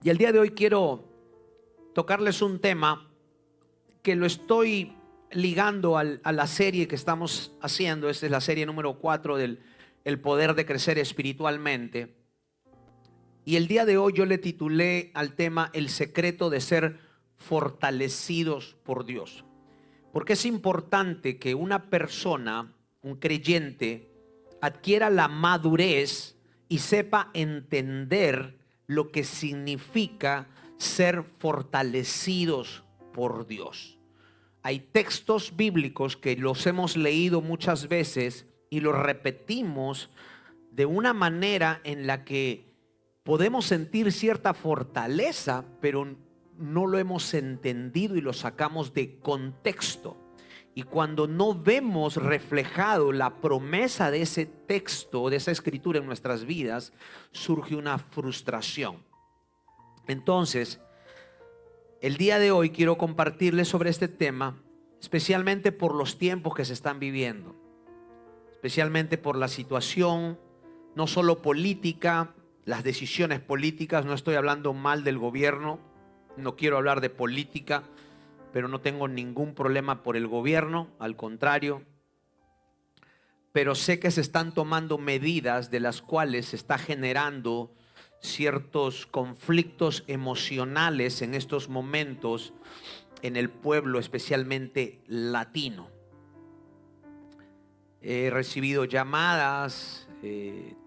Y el día de hoy quiero tocarles un tema que lo estoy ligando a la serie que estamos haciendo. Esta es la serie número 4 del El poder de crecer espiritualmente. Y el día de hoy yo le titulé al tema El secreto de ser fortalecidos por Dios. Porque es importante que una persona, un creyente, adquiera la madurez y sepa entender lo que significa ser fortalecidos por Dios. Hay textos bíblicos que los hemos leído muchas veces y los repetimos de una manera en la que podemos sentir cierta fortaleza, pero no lo hemos entendido y lo sacamos de contexto. Y cuando no vemos reflejado la promesa de ese texto, de esa escritura en nuestras vidas, surge una frustración. Entonces, el día de hoy quiero compartirles sobre este tema, especialmente por los tiempos que se están viviendo, especialmente por la situación, no solo política, las decisiones políticas. No estoy hablando mal del gobierno, no quiero hablar de política, pero no tengo ningún problema por el gobierno, al contrario. Pero sé que se están tomando medidas de las cuales se está generando ciertos conflictos emocionales en estos momentos en el pueblo, especialmente latino. He recibido llamadas,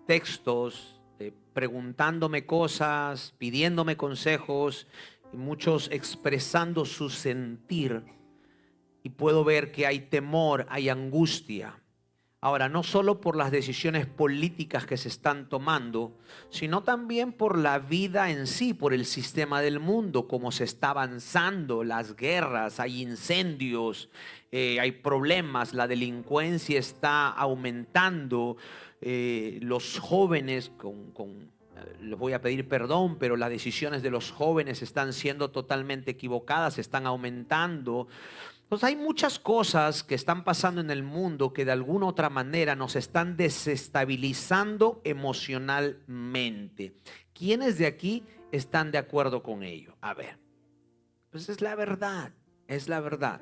textos, preguntándome cosas, pidiéndome consejos, y muchos expresando su sentir, y puedo ver que hay temor, hay angustia. Ahora, no solo por las decisiones políticas que se están tomando, sino también por la vida en sí, por el sistema del mundo, cómo se está avanzando, las guerras, hay incendios, hay problemas, la delincuencia está aumentando, los jóvenes les voy a pedir perdón, pero las decisiones de los jóvenes están siendo totalmente equivocadas, están aumentando. Entonces hay muchas cosas que están pasando en el mundo que de alguna u otra manera nos están desestabilizando emocionalmente. ¿Quiénes de aquí están de acuerdo con ello? A ver, pues es la verdad, es la verdad.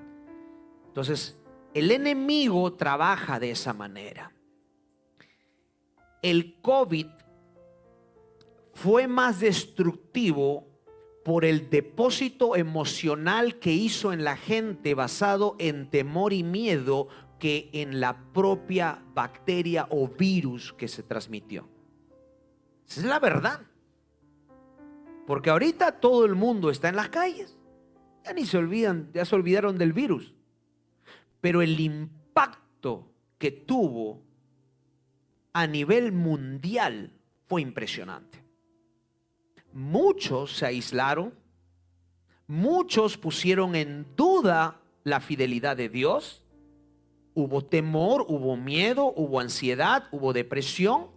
Entonces, el enemigo trabaja de esa manera. El COVID fue más destructivo por el depósito emocional que hizo en la gente basado en temor y miedo que en la propia bacteria o virus que se transmitió. Esa es la verdad. Porque ahorita todo el mundo está en las calles. Ya ni se olvidan, ya se olvidaron del virus. Pero el impacto que tuvo a nivel mundial fue impresionante. Muchos se aislaron, muchos pusieron en duda la fidelidad de Dios. Hubo temor, hubo miedo, hubo ansiedad, hubo depresión.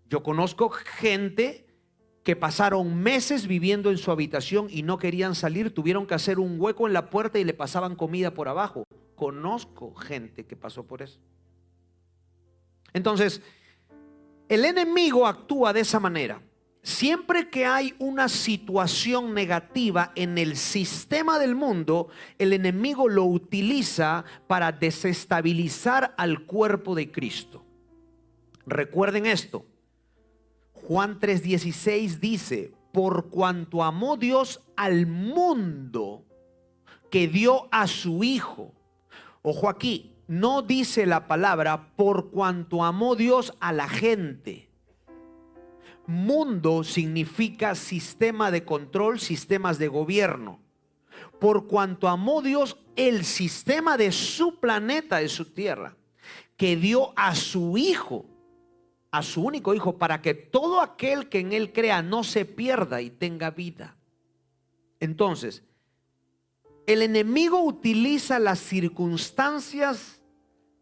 Yo conozco gente que pasaron meses viviendo en su habitación y no querían salir, tuvieron que hacer un hueco en la puerta y le pasaban comida por abajo. Conozco gente que pasó por eso. Entonces, el enemigo actúa de esa manera. Siempre que hay una situación negativa en el sistema del mundo, el enemigo lo utiliza para desestabilizar al cuerpo de Cristo. Recuerden esto. Juan 3:16 dice: por cuanto amó Dios al mundo, que dio a su Hijo. Ojo aquí, no dice la palabra por cuanto amó Dios a la gente. Mundo significa sistema de control, sistemas de gobierno. Por cuanto amó Dios el sistema de su planeta, de su tierra, que dio a su Hijo, a su único Hijo, para que todo aquel que en Él crea no se pierda y tenga vida. Entonces, el enemigo utiliza las circunstancias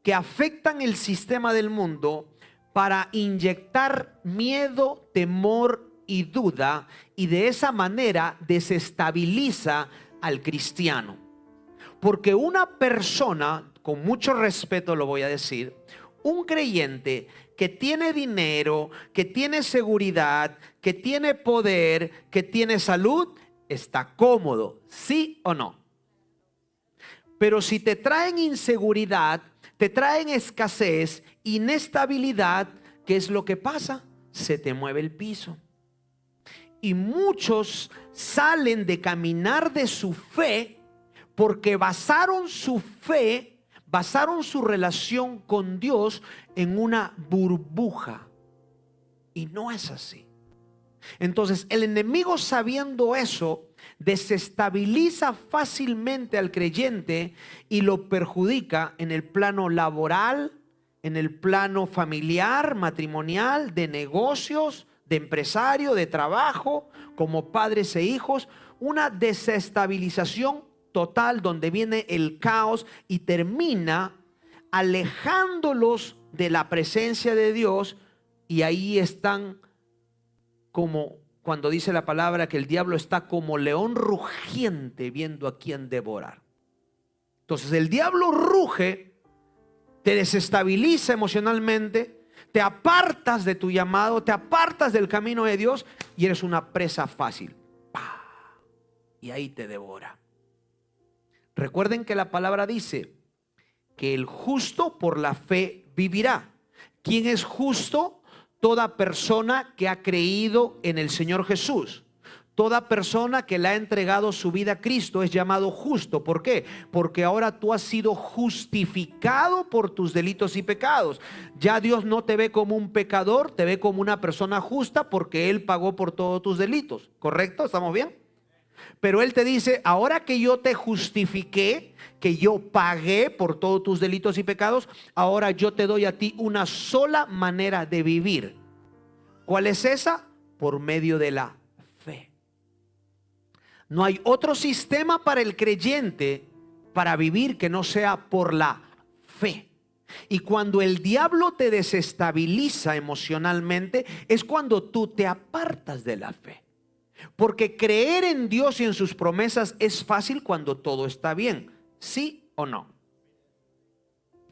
que afectan el sistema del mundo para inyectar miedo, temor y duda, y de esa manera desestabiliza al cristiano. Porque una persona, con mucho respeto lo voy a decir, un creyente que tiene dinero, que tiene seguridad, que tiene poder, que tiene salud, está cómodo, ¿sí o no? Pero si te traen inseguridad, te traen escasez, inestabilidad, ¿qué es lo que pasa? Se te mueve el piso. Y muchos salen de caminar de su fe porque basaron su fe, basaron su relación con Dios en una burbuja. Y no es así. Entonces el enemigo, sabiendo eso, desestabiliza fácilmente al creyente y lo perjudica en el plano laboral, en el plano familiar, matrimonial, de negocios, de empresario, de trabajo, como padres e hijos. Una desestabilización total donde viene el caos y termina alejándolos de la presencia de Dios, y ahí están como cuando dice la palabra que el diablo está como león rugiente viendo a quién devorar. Entonces el diablo ruge, te desestabiliza emocionalmente, te apartas de tu llamado, te apartas del camino de Dios y eres una presa fácil. ¡Pah! Y ahí te devora. Recuerden que la palabra dice que el justo por la fe vivirá. ¿Quién es justo? Toda persona que ha creído en el Señor Jesús. Toda persona que le ha entregado su vida a Cristo es llamado justo. ¿Por qué? Porque ahora tú has sido justificado por tus delitos y pecados. Ya Dios no te ve como un pecador, te ve como una persona justa porque Él pagó por todos tus delitos. ¿Correcto? ¿Estamos bien? Pero Él te dice, ahora que yo te justifiqué, que yo pagué por todos tus delitos y pecados, ahora yo te doy a ti una sola manera de vivir. ¿Cuál es esa? Por medio de la fe. No hay otro sistema para el creyente para vivir que no sea por la fe. Y cuando el diablo te desestabiliza emocionalmente, es cuando tú te apartas de la fe. Porque creer en Dios y en sus promesas es fácil cuando todo está bien. ¿Sí o no?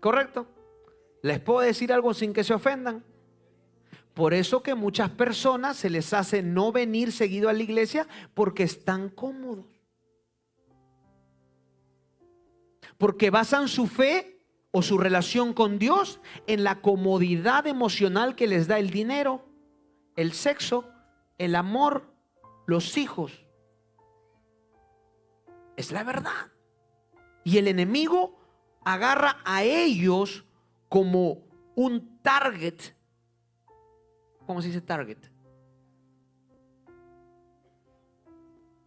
¿Correcto? ¿Les puedo decir algo sin que se ofendan? Por eso que muchas personas se les hace no venir seguido a la iglesia, porque están cómodos. Porque basan su fe o su relación con Dios en la comodidad emocional que les da el dinero, el sexo, el amor, los hijos. Es la verdad. Y el enemigo agarra a ellos como un target. ¿Cómo se dice target?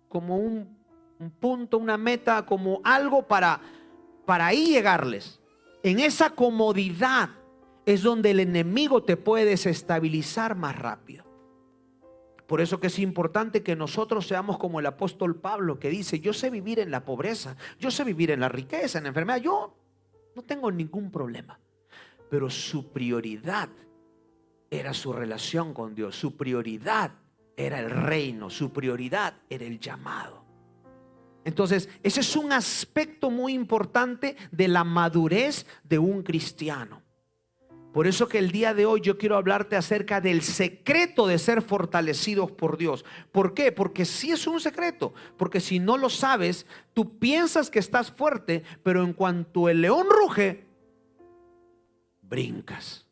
Como un punto, una meta, como algo para ahí llegarles. En esa comodidad es donde el enemigo te puede desestabilizar más rápido. Por eso que es importante que nosotros seamos como el apóstol Pablo, que dice, yo sé vivir en la pobreza, yo sé vivir en la riqueza, en la enfermedad, yo no tengo ningún problema. Pero su prioridad era su relación con Dios, su prioridad era el reino, su prioridad era el llamado. Entonces, ese es un aspecto muy importante de la madurez de un cristiano. Por eso que el día de hoy yo quiero hablarte acerca del secreto de ser fortalecidos por Dios. ¿Por qué? Porque sí es un secreto. Porque si no lo sabes, tú piensas que estás fuerte, pero en cuanto el león ruge, brincas.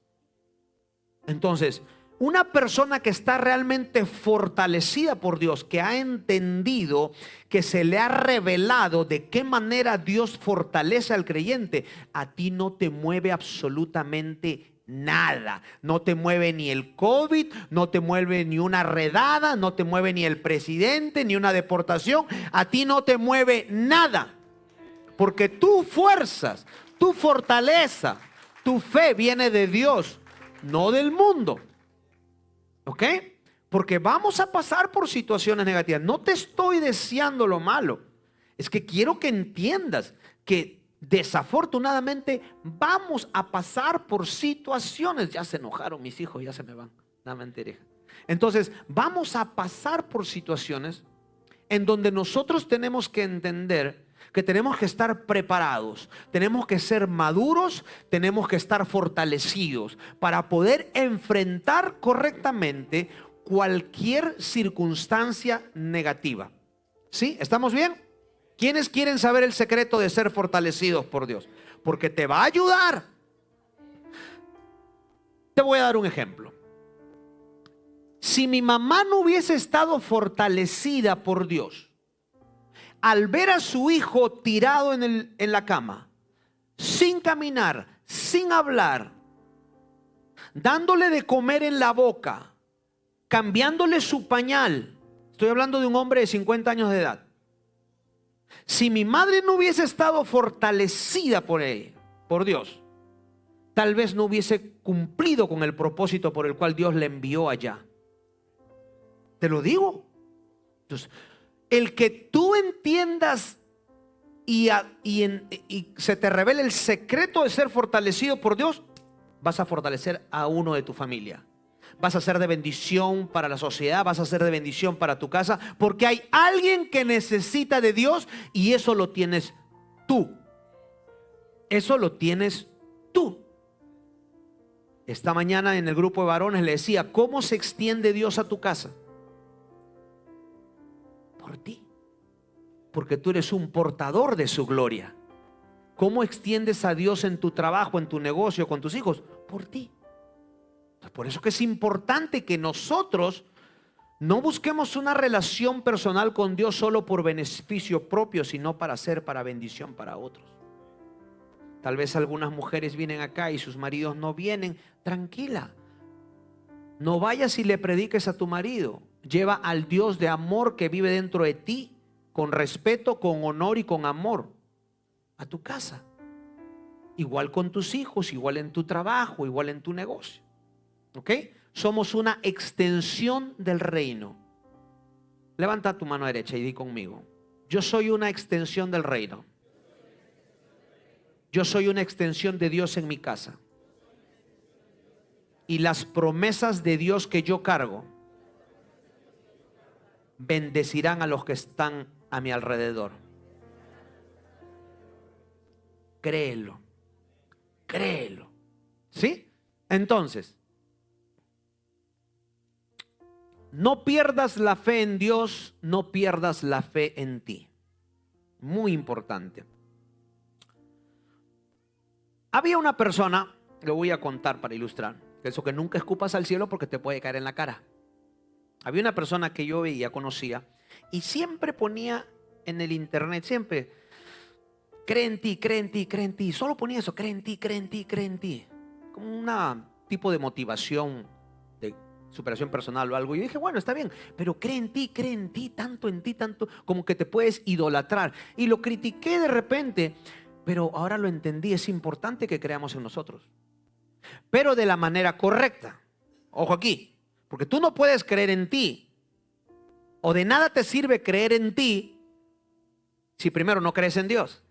Entonces, una persona que está realmente fortalecida por Dios, que ha entendido, que se le ha revelado de qué manera Dios fortalece al creyente, a ti no te mueve absolutamente nada. No te mueve ni el COVID, no te mueve ni una redada, no te mueve ni el presidente, ni una deportación. A ti no te mueve nada. Porque tus fuerzas, tu fortaleza, tu fe viene de Dios, no del mundo. ¿Ok? Porque vamos a pasar por situaciones negativas. No te estoy deseando lo malo. Es que quiero que entiendas que desafortunadamente vamos a pasar por situaciones. Ya se enojaron mis hijos, ya se me van. No, mentira. Entonces vamos a pasar por situaciones en donde nosotros tenemos que entender que tenemos que estar preparados, tenemos que ser maduros, tenemos que estar fortalecidos para poder enfrentar correctamente cualquier circunstancia negativa. ¿Sí? ¿Estamos bien? ¿Quiénes quieren saber el secreto de ser fortalecidos por Dios? Porque te va a ayudar. Te voy a dar un ejemplo. Si mi mamá no hubiese estado fortalecida por Dios, al ver a su hijo tirado en la cama, sin caminar, sin hablar, dándole de comer en la boca, cambiándole su pañal, estoy hablando de un hombre de 50 años de edad. Si mi madre no hubiese estado fortalecida por ella, por Dios, tal vez no hubiese cumplido con el propósito por el cual Dios le envió allá. Te lo digo. Entonces, el que tú entiendas y se te revele el secreto de ser fortalecido por Dios, vas a fortalecer a uno de tu familia. Vas a ser de bendición para la sociedad, vas a ser de bendición para tu casa, porque hay alguien que necesita de Dios y eso lo tienes tú. Eso lo tienes tú. Esta mañana en el grupo de varones le decía, ¿cómo se extiende Dios a tu casa? Por ti. Porque tú eres un portador de su gloria. ¿Cómo extiendes a Dios en tu trabajo, en tu negocio, con tus hijos? Por ti. Por eso que es importante que nosotros no busquemos una relación personal con Dios solo por beneficio propio, sino para ser para bendición para otros. Tal vez algunas mujeres vienen acá y sus maridos no vienen. Tranquila. No vayas y le prediques a tu marido. Lleva al Dios de amor que vive dentro de ti, con respeto, con honor y con amor, a tu casa. Igual con tus hijos, igual en tu trabajo, igual en tu negocio. ¿Ok? Somos una extensión del reino. Levanta tu mano derecha y di conmigo. Yo soy una extensión del reino. Yo soy una extensión de Dios en mi casa. Y las promesas de Dios que yo cargo bendecirán a los que están a mi alrededor. Créelo. Créelo. ¿Sí? Entonces, no pierdas la fe en Dios, no pierdas la fe en ti. Muy importante. Había una persona, lo voy a contar para ilustrar, eso que nunca escupas al cielo porque te puede caer en la cara. Había una persona que yo veía, conocía, y siempre ponía en el internet, siempre, cree en ti, cree en ti, cree en ti. Solo ponía eso, cree en ti, cree en ti, cree en ti. Como un tipo de motivación, de superación personal o algo. Y yo dije, bueno, está bien, pero cree en ti, tanto en ti, tanto, como que te puedes idolatrar. Y lo critiqué de repente, pero ahora lo entendí, es importante que creamos en nosotros. Pero de la manera correcta. Ojo aquí, porque tú no puedes creer en ti, o de nada te sirve creer en ti si primero no crees en Dios.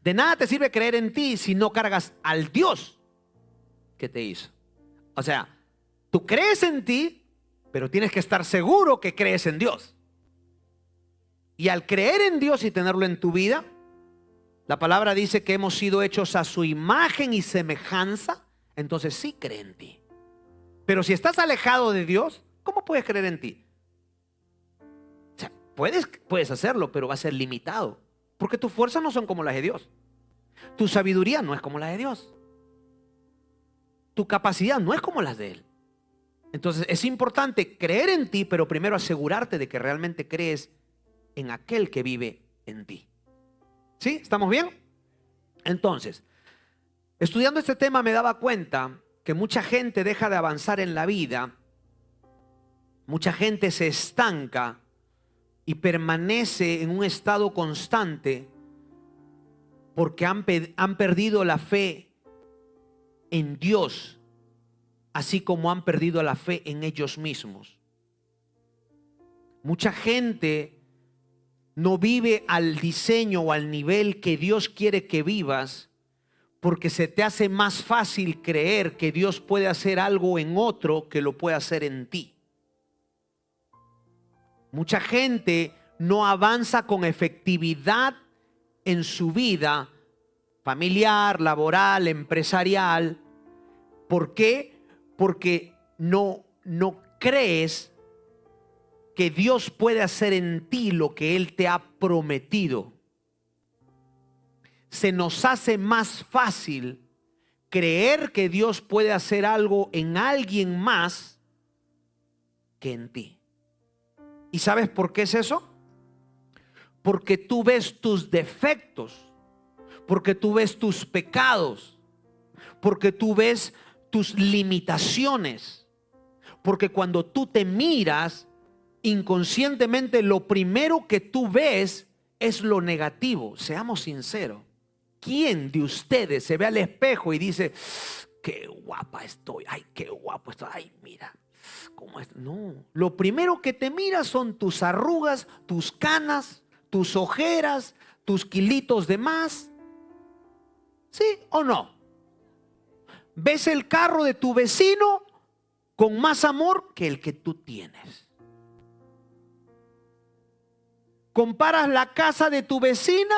De nada te sirve creer en ti si no cargas al Dios que te hizo. O sea, tú crees en ti, pero tienes que estar seguro que crees en Dios. Y al creer en Dios y tenerlo en tu vida, la palabra dice que hemos sido hechos a su imagen y semejanza. Entonces sí cree en ti. Pero si estás alejado de Dios, ¿cómo puedes creer en ti? O sea, puedes hacerlo, pero va a ser limitado. Porque tus fuerzas no son como las de Dios. Tu sabiduría no es como la de Dios. Tu capacidad no es como las de Él. Entonces es importante creer en ti, pero primero asegurarte de que realmente crees en aquel que vive en ti. ¿Sí? ¿Estamos bien? Entonces, estudiando este tema me daba cuenta que mucha gente deja de avanzar en la vida, mucha gente se estanca y permanece en un estado constante porque han perdido la fe en Dios, así como han perdido la fe en ellos mismos. Mucha gente no vive al diseño o al nivel que Dios quiere que vivas porque se te hace más fácil creer que Dios puede hacer algo en otro que lo puede hacer en ti. Mucha gente no avanza con efectividad en su vida familiar, laboral, empresarial. ¿Por qué? Porque no crees que Dios puede hacer en ti lo que Él te ha prometido. Se nos hace más fácil creer que Dios puede hacer algo en alguien más que en ti. ¿Y sabes por qué es eso? Porque tú ves tus defectos, porque tú ves tus pecados, porque tú ves tus limitaciones, porque cuando tú te miras, inconscientemente lo primero que tú ves es lo negativo. Seamos sinceros. ¿Quién de ustedes se ve al espejo y dice, qué guapa estoy, ay, qué guapo estoy, ay, mira cómo es? No, lo primero que te miras son tus arrugas, tus canas, tus ojeras, tus kilitos de más. ¿Sí o no? ¿Ves el carro de tu vecino con más amor que el que tú tienes? ¿Comparas la casa de tu vecina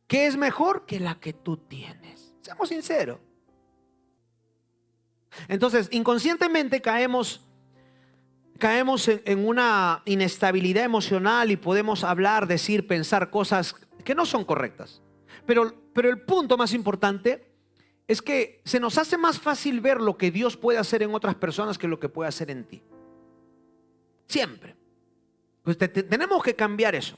que es mejor que la que tú tienes? Seamos sinceros. Entonces, inconscientemente caemos en una inestabilidad emocional y podemos hablar, decir, pensar cosas que no son correctas. Pero el punto más importante es que se nos hace más fácil ver lo que Dios puede hacer en otras personas que lo que puede hacer en ti. Siempre. Pues tenemos que cambiar eso.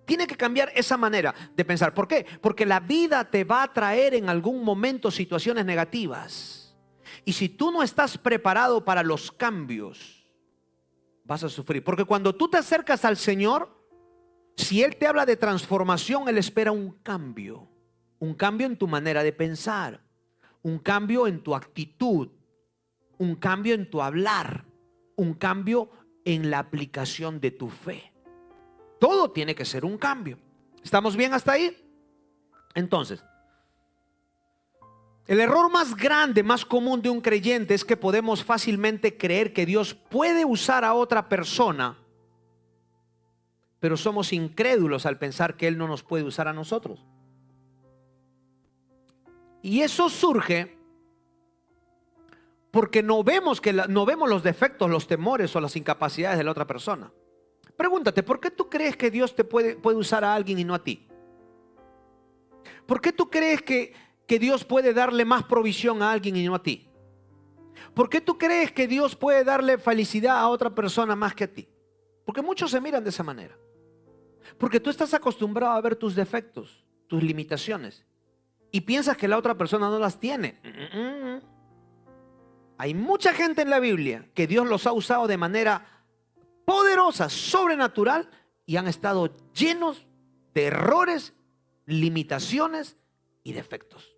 Tiene que cambiar esa manera de pensar. ¿Por qué? Porque la vida te va a traer en algún momento situaciones negativas. Y si tú no estás preparado para los cambios, vas a sufrir. Porque cuando tú te acercas al Señor, si Él te habla de transformación, Él espera un cambio. Un cambio en tu manera de pensar. Un cambio en tu actitud. Un cambio en tu hablar. Un cambio en la aplicación de tu fe. Todo tiene que ser un cambio. ¿Estamos bien hasta ahí? Entonces, el error más grande, más común de un creyente es que podemos fácilmente creer que Dios puede usar a otra persona, pero somos incrédulos al pensar que Él no nos puede usar a nosotros. Y eso surge porque no vemos los defectos, los temores o las incapacidades de la otra persona. Pregúntate, ¿por qué tú crees que Dios te puede usar a alguien y no a ti? ¿Por qué tú crees que Dios puede darle más provisión a alguien y no a ti? ¿Por qué tú crees que Dios puede darle felicidad a otra persona más que a ti? Porque muchos se miran de esa manera. Porque tú estás acostumbrado a ver tus defectos, tus limitaciones, y piensas que la otra persona no las tiene. Hay mucha gente en la Biblia que Dios los ha usado de manera poderosa, sobrenatural, y han estado llenos de errores, limitaciones y defectos.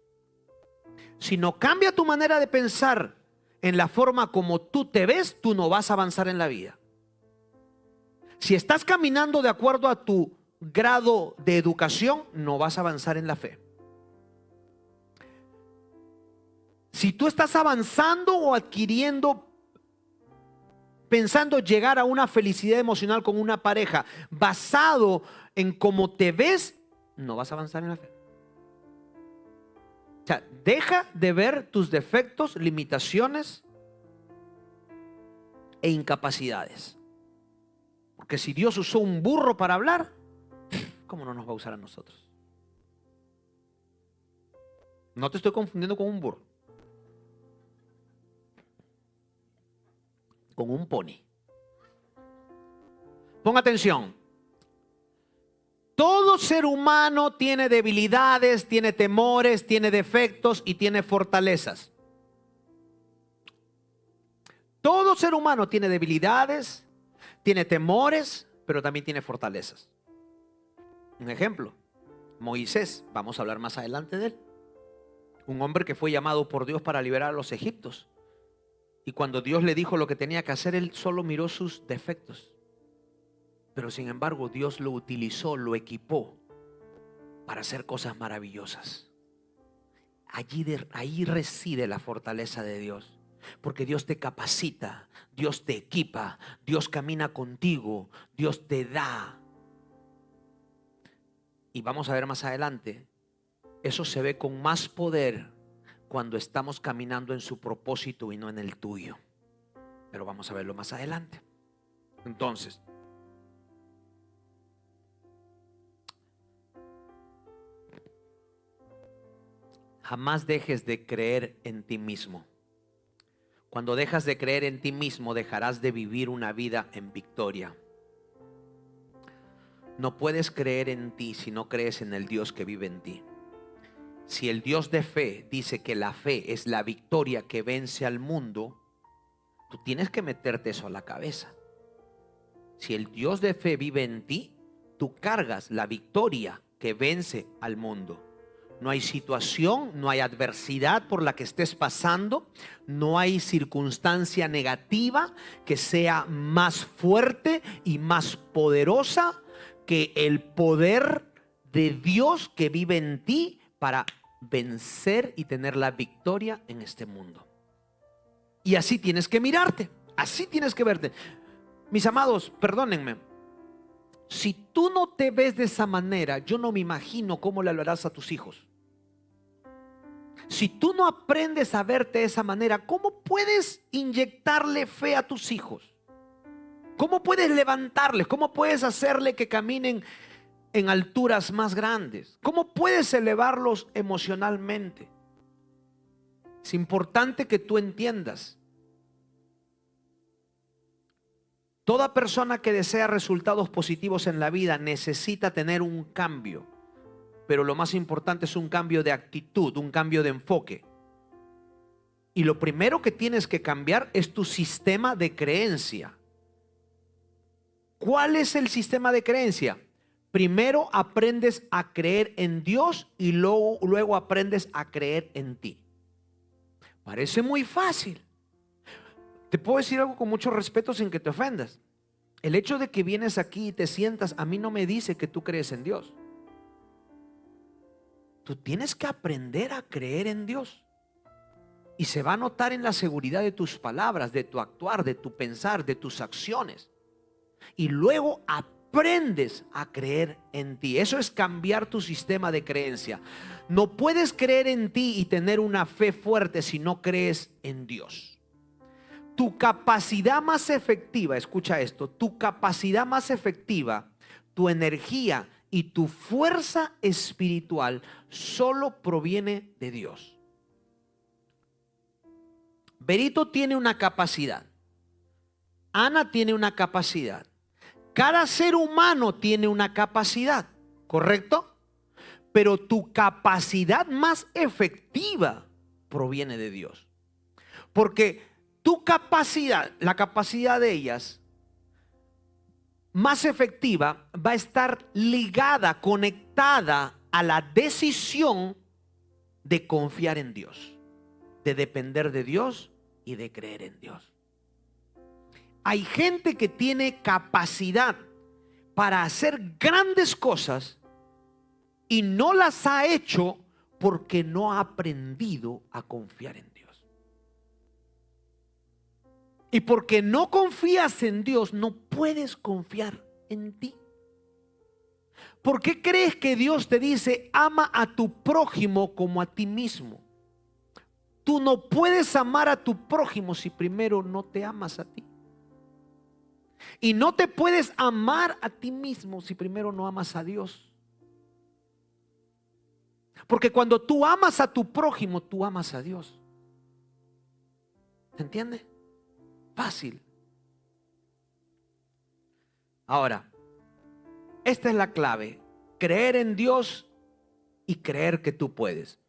Si no cambia tu manera de pensar en la forma como tú te ves, tú no vas a avanzar en la vida. Si estás caminando de acuerdo a tu grado de educación, no vas a avanzar en la fe. Si tú estás avanzando o adquiriendo, pensando llegar a una felicidad emocional con una pareja basado en cómo te ves, no vas a avanzar en la fe. O sea, deja de ver tus defectos, limitaciones e incapacidades. Porque si Dios usó un burro para hablar, ¿cómo no nos va a usar a nosotros? No te estoy confundiendo con un burro. Con un pony. Ponga atención. Todo ser humano tiene debilidades, tiene temores, tiene defectos y tiene fortalezas. Todo ser humano tiene debilidades, tiene temores, pero también tiene fortalezas. Un ejemplo, Moisés, vamos a hablar más adelante de él. Un hombre que fue llamado por Dios para liberar a los egipcios. Y cuando Dios le dijo lo que tenía que hacer, él solo miró sus defectos. Pero sin embargo, Dios lo utilizó, lo equipó para hacer cosas maravillosas. Ahí reside la fortaleza de Dios. Porque Dios te capacita, Dios te equipa, Dios camina contigo, Dios te da. Y vamos a ver más adelante, eso se ve con más poder cuando estamos caminando en su propósito y no en el tuyo. Pero vamos a verlo más adelante. Entonces, jamás dejes de creer en ti mismo. Cuando dejas de creer en ti mismo, dejarás de vivir una vida en victoria. No puedes creer en ti si no crees en el Dios que vive en ti. Si el Dios de fe dice que la fe es la victoria que vence al mundo, tú tienes que meterte eso a la cabeza. Si el Dios de fe vive en ti, tú cargas la victoria que vence al mundo. No hay situación, no hay adversidad por la que estés pasando, no hay circunstancia negativa que sea más fuerte y más poderosa que el poder de Dios que vive en ti para vencer y tener la victoria en este mundo. Y así tienes que mirarte, así tienes que verte. Mis amados, perdónenme, si tú no te ves de esa manera, yo no me imagino cómo le hablarás a tus hijos. Si tú no aprendes a verte de esa manera, ¿cómo puedes inyectarle fe a tus hijos? ¿Cómo puedes levantarles? ¿Cómo puedes hacerle que caminen en alturas más grandes? ¿Cómo puedes elevarlos emocionalmente? Es importante que tú entiendas. Toda persona que desea resultados positivos en la vida necesita tener un cambio. Pero lo más importante es un cambio de actitud, un cambio de enfoque. Y lo primero que tienes que cambiar es tu sistema de creencia. ¿Cuál es el sistema de creencia? Primero aprendes a creer en Dios y luego aprendes a creer en ti. Parece muy fácil. Te puedo decir algo con mucho respeto sin que te ofendas. El hecho de que vienes aquí y te sientas, a mí no me dice que tú crees en Dios. Tú tienes que aprender a creer en Dios. Y se va a notar en la seguridad de tus palabras, de tu actuar, de tu pensar, de tus acciones. Y luego aprendes a creer en ti. Eso es cambiar tu sistema de creencia. No puedes creer en ti y tener una fe fuerte si no crees en Dios. Tu capacidad más efectiva, escucha esto, tu capacidad más efectiva, tu energía y tu fuerza espiritual solo proviene de Dios. Berito tiene una capacidad. Ana tiene una capacidad. Cada ser humano tiene una capacidad, ¿correcto? Pero tu capacidad más efectiva proviene de Dios. Porque tu capacidad, la capacidad de ellas, más efectiva, va a estar ligada, conectada a la decisión de confiar en Dios, de depender de Dios y de creer en Dios. Hay gente que tiene capacidad para hacer grandes cosas y no las ha hecho porque no ha aprendido a confiar en Dios. Y porque no confías en Dios, no puedes confiar en ti. ¿Por qué crees que Dios te dice, ama a tu prójimo como a ti mismo? Tú no puedes amar a tu prójimo si primero no te amas a ti. Y no te puedes amar a ti mismo si primero no amas a Dios. Porque cuando tú amas a tu prójimo, tú amas a Dios. ¿Se entiende? Fácil. Ahora, esta es la clave. Creer en Dios y creer que tú puedes.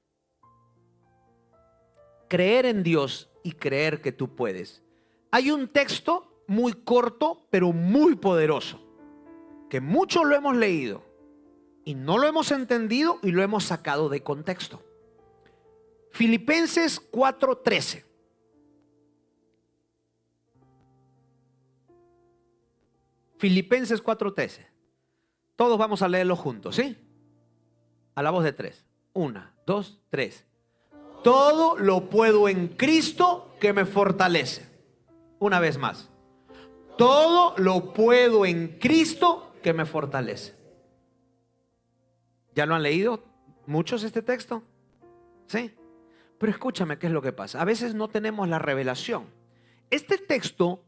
Creer en Dios y creer que tú puedes. Hay un texto muy corto, pero muy poderoso, que muchos lo hemos leído y no lo hemos entendido y lo hemos sacado de contexto. Filipenses 4:13. Filipenses 4:13. Todos vamos a leerlo juntos, ¿sí? A la voz de 3. 1, 2, 3. Todo lo puedo en Cristo que me fortalece. Una vez más. Todo lo puedo en Cristo que me fortalece. ¿Ya lo han leído muchos este texto? ¿Sí? Pero escúchame, ¿qué es lo que pasa? A veces no tenemos la revelación. Este texto,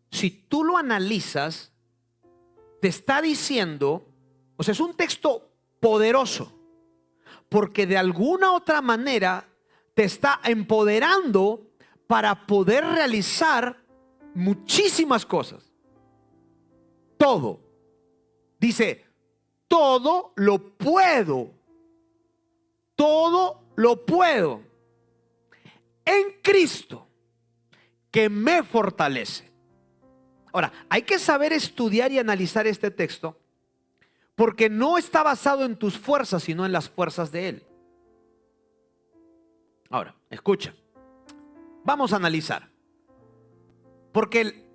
si tú lo analizas, te está diciendo, o sea, es un texto poderoso, porque de alguna otra manera te está empoderando para poder realizar muchísimas cosas. Todo. Dice, todo lo puedo. Todo lo puedo en Cristo que me fortalece. Ahora, hay que saber estudiar y analizar este texto porque no está basado en tus fuerzas, sino en las fuerzas de Él. Ahora, escucha. Vamos a analizar. Porque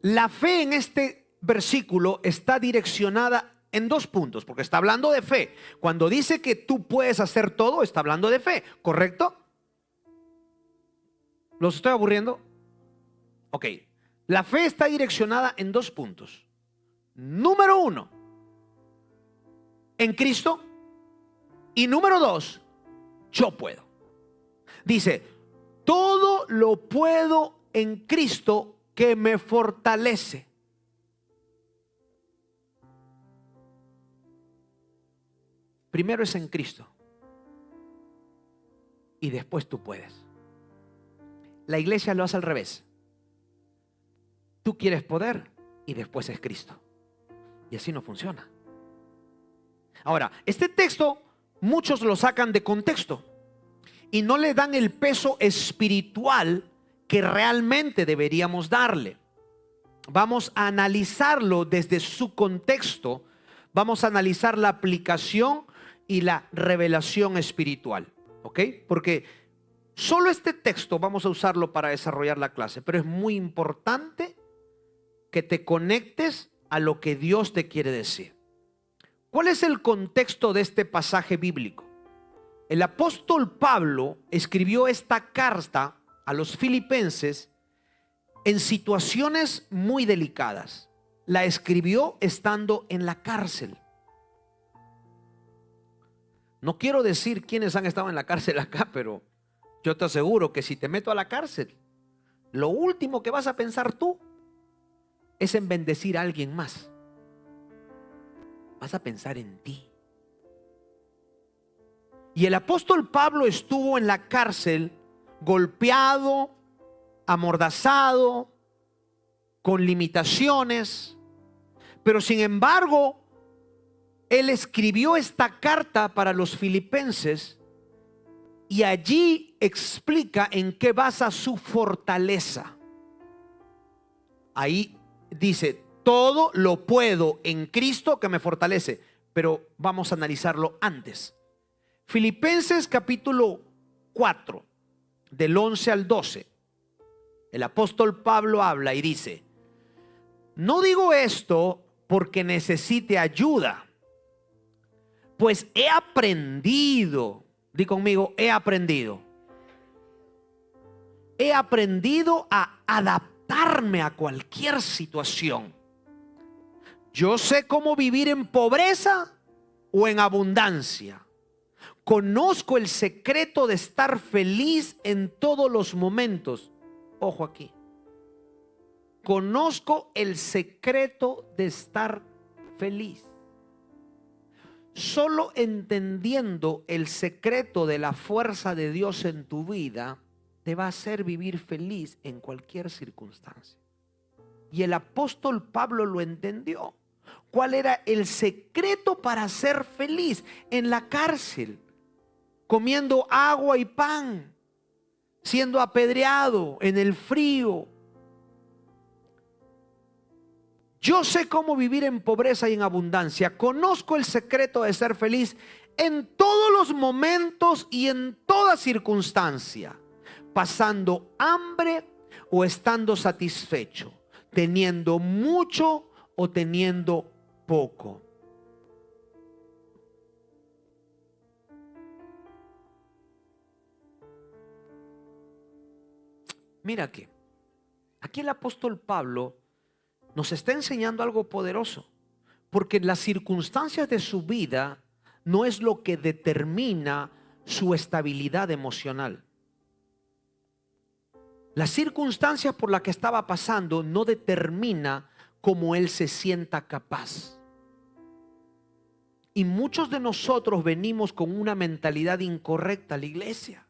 la fe en este versículo está direccionada en dos puntos, porque está hablando de fe. Cuando dice que tú puedes hacer todo, está hablando de fe, ¿correcto? ¿Los estoy aburriendo? Ok. La fe está direccionada en dos puntos. Número uno, en Cristo. Y número dos, yo puedo. Dice, todo lo puedo en Cristo que me fortalece. Primero es en Cristo y después tú puedes. La iglesia lo hace al revés. Tú quieres poder y después es Cristo. Y así no funciona. Ahora, este texto muchos lo sacan de contexto y no le dan el peso espiritual que realmente deberíamos darle. Vamos a analizarlo desde su contexto. Vamos a analizar la aplicación y la revelación espiritual, ¿ok? Porque solo este texto vamos a usarlo para desarrollar la clase, pero es muy importante que te conectes a lo que Dios te quiere decir. ¿Cuál es el contexto de este pasaje bíblico? El apóstol Pablo escribió esta carta a los filipenses en situaciones muy delicadas. La escribió estando en la cárcel. No quiero decir quiénes han estado en la cárcel acá, pero yo te aseguro que si te meto a la cárcel, lo último que vas a pensar tú es en bendecir a alguien más. Vas a pensar en ti. Y el apóstol Pablo estuvo en la cárcel golpeado, amordazado, con limitaciones, pero sin embargo, él escribió esta carta para los filipenses y allí explica en qué basa su fortaleza. Ahí dice, todo lo puedo en Cristo que me fortalece, pero vamos a analizarlo antes. Filipenses capítulo 4, del 11 al 12. El apóstol Pablo habla y dice, no digo esto porque necesite ayuda, pues he aprendido, di conmigo, he aprendido a adaptarme a cualquier situación. Yo sé cómo vivir en pobreza o en abundancia. Conozco el secreto de estar feliz en todos los momentos. Ojo aquí. Conozco el secreto de estar feliz. Solo entendiendo el secreto de la fuerza de Dios en tu vida te va a hacer vivir feliz en cualquier circunstancia. Y el apóstol Pablo lo entendió. ¿Cuál era el secreto para ser feliz? En la cárcel, comiendo agua y pan, siendo apedreado en el frío. Yo sé cómo vivir en pobreza y en abundancia. Conozco el secreto de ser feliz en todos los momentos y en toda circunstancia, pasando hambre o estando satisfecho, teniendo mucho o teniendo poco. Mira aquí el apóstol Pablo nos está enseñando algo poderoso, porque las circunstancias de su vida no es lo que determina su estabilidad emocional. Las circunstancias por las que estaba pasando no determina cómo él se sienta capaz. Y muchos de nosotros venimos con una mentalidad incorrecta a la iglesia.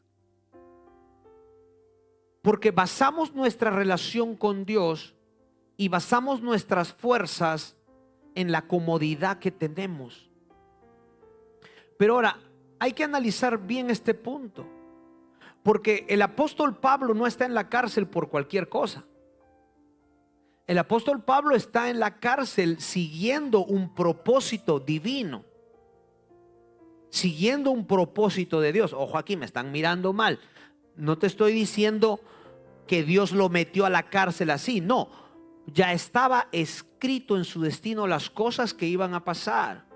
Porque basamos nuestra relación con Dios y basamos nuestras fuerzas en la comodidad que tenemos. Pero ahora hay que analizar bien este punto. Porque el apóstol Pablo no está en la cárcel por cualquier cosa. El apóstol Pablo está en la cárcel siguiendo un propósito divino. Siguiendo un propósito de Dios. Ojo, aquí me están mirando mal. No te estoy diciendo que Dios lo metió a la cárcel así. No, ya estaba escrito en su destino las cosas que iban a pasar.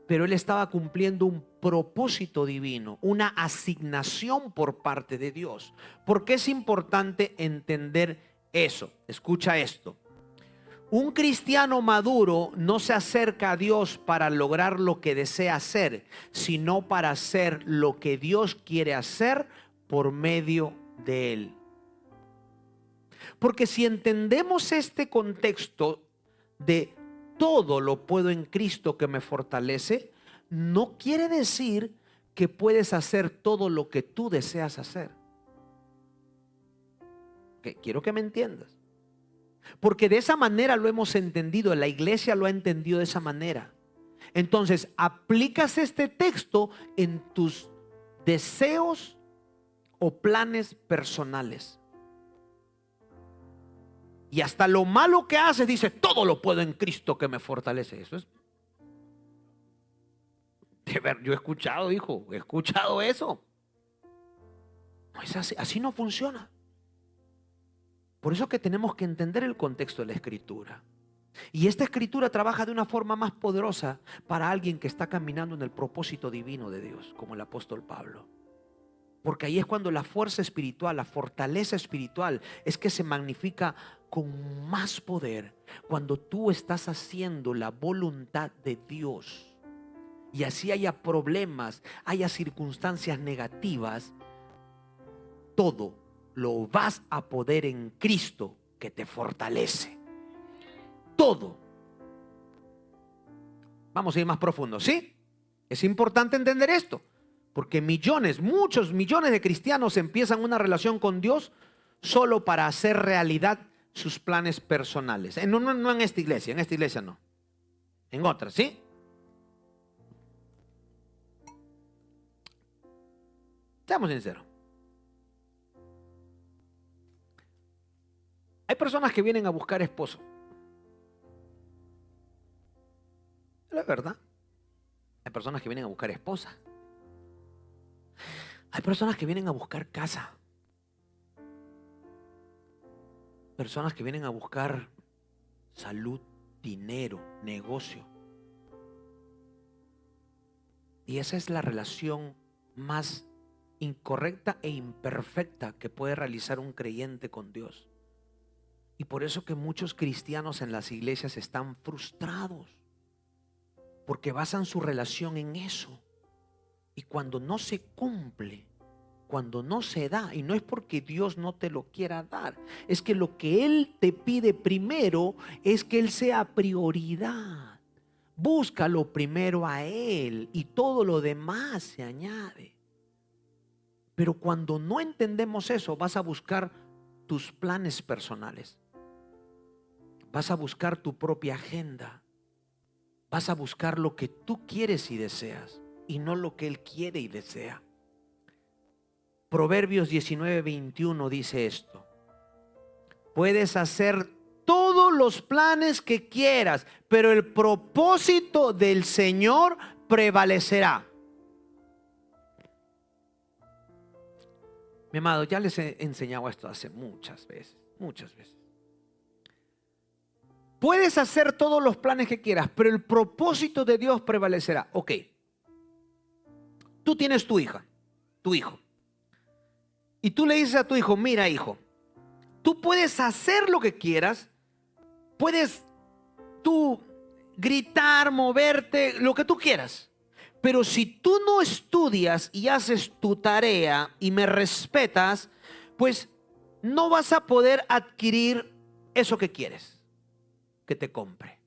Pero él estaba cumpliendo un propósito divino, una asignación por parte de Dios. ¿Por qué es importante entender eso? Escucha esto. Un cristiano maduro no se acerca a Dios para lograr lo que desea hacer, sino para hacer lo que Dios quiere hacer por medio de él. Porque si entendemos este contexto de todo lo puedo en Cristo que me fortalece, no quiere decir que puedes hacer todo lo que tú deseas hacer. Quiero que me entiendas. Porque de esa manera lo hemos entendido, la iglesia lo ha entendido de esa manera. Entonces, aplicas este texto en tus deseos o planes personales. Y hasta lo malo que haces, dice, todo lo puedo en Cristo que me fortalece. Eso es. De ver, yo he escuchado, hijo, he escuchado eso. No es así, así no funciona. Por eso que tenemos que entender el contexto de la escritura. Y esta escritura trabaja de una forma más poderosa para alguien que está caminando en el propósito divino de Dios, como el apóstol Pablo. Porque ahí es cuando la fuerza espiritual, la fortaleza espiritual es que se magnifica con más poder cuando tú estás haciendo la voluntad de Dios. Y así haya problemas, haya circunstancias negativas, todo lo vas a poder en Cristo que te fortalece. Todo. Vamos a ir más profundo, ¿sí? Es importante entender esto. Porque muchos millones de cristianos empiezan una relación con Dios solo para hacer realidad sus planes personales. No en esta iglesia no. En otras, ¿sí? Seamos sinceros. Hay personas que vienen a buscar esposo. La verdad. Hay personas que vienen a buscar esposa. Hay personas que vienen a buscar casa. Personas que vienen a buscar salud, dinero, negocio. Y esa es la relación más incorrecta e imperfecta que puede realizar un creyente con Dios. Y por eso que muchos cristianos en las iglesias están frustrados, porque basan su relación en eso. Y cuando no se cumple, cuando no se da, y no es porque Dios no te lo quiera dar, es que lo que Él te pide primero es que Él sea prioridad. Búscalo primero a Él y todo lo demás se añade. Pero cuando no entendemos eso, vas a buscar tus planes personales. Vas a buscar tu propia agenda. Vas a buscar lo que tú quieres y deseas y no lo que Él quiere y desea. Proverbios 19:21 dice esto: puedes hacer todos los planes que quieras, pero el propósito del Señor prevalecerá. Mi amado, ya les he enseñado esto hace muchas veces. Puedes hacer todos los planes que quieras, pero el propósito de Dios prevalecerá. Ok. Tú tienes tu hija, tu hijo. Y tú le dices a tu hijo: mira, hijo, tú puedes hacer lo que quieras. Puedes tú gritar, moverte, lo que tú quieras. Pero si tú no estudias y haces tu tarea y me respetas, pues no vas a poder adquirir eso que quieres que te compre.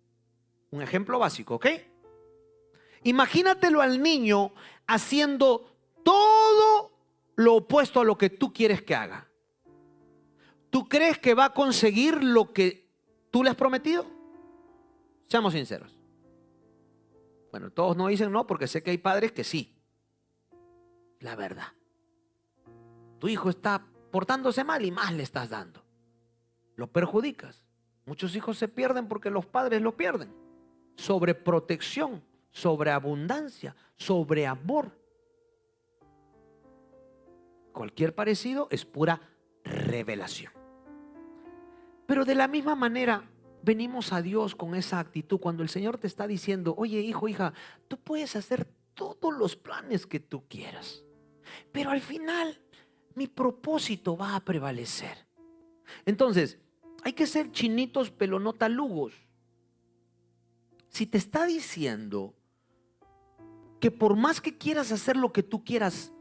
Un ejemplo básico, ¿ok? Imagínatelo al niño haciendo todo lo opuesto a lo que tú quieres que haga. ¿Tú crees que va a conseguir lo que tú le has prometido? Seamos sinceros. Bueno, todos no dicen no, porque sé que hay padres que sí. La verdad. Tu hijo está portándose mal y más le estás dando. Lo perjudicas. Muchos hijos se pierden porque los padres lo pierden. Sobreprotección, sobreabundancia, sobreamor. Cualquier parecido es pura revelación. Pero de la misma manera venimos a Dios con esa actitud cuando el Señor te está diciendo: oye, hijo, hija, tú puedes hacer todos los planes que tú quieras, pero al final mi propósito va a prevalecer. Entonces, hay que ser chinitos pero no talugos. Si te está diciendo que por más que quieras hacer lo que tú quieras,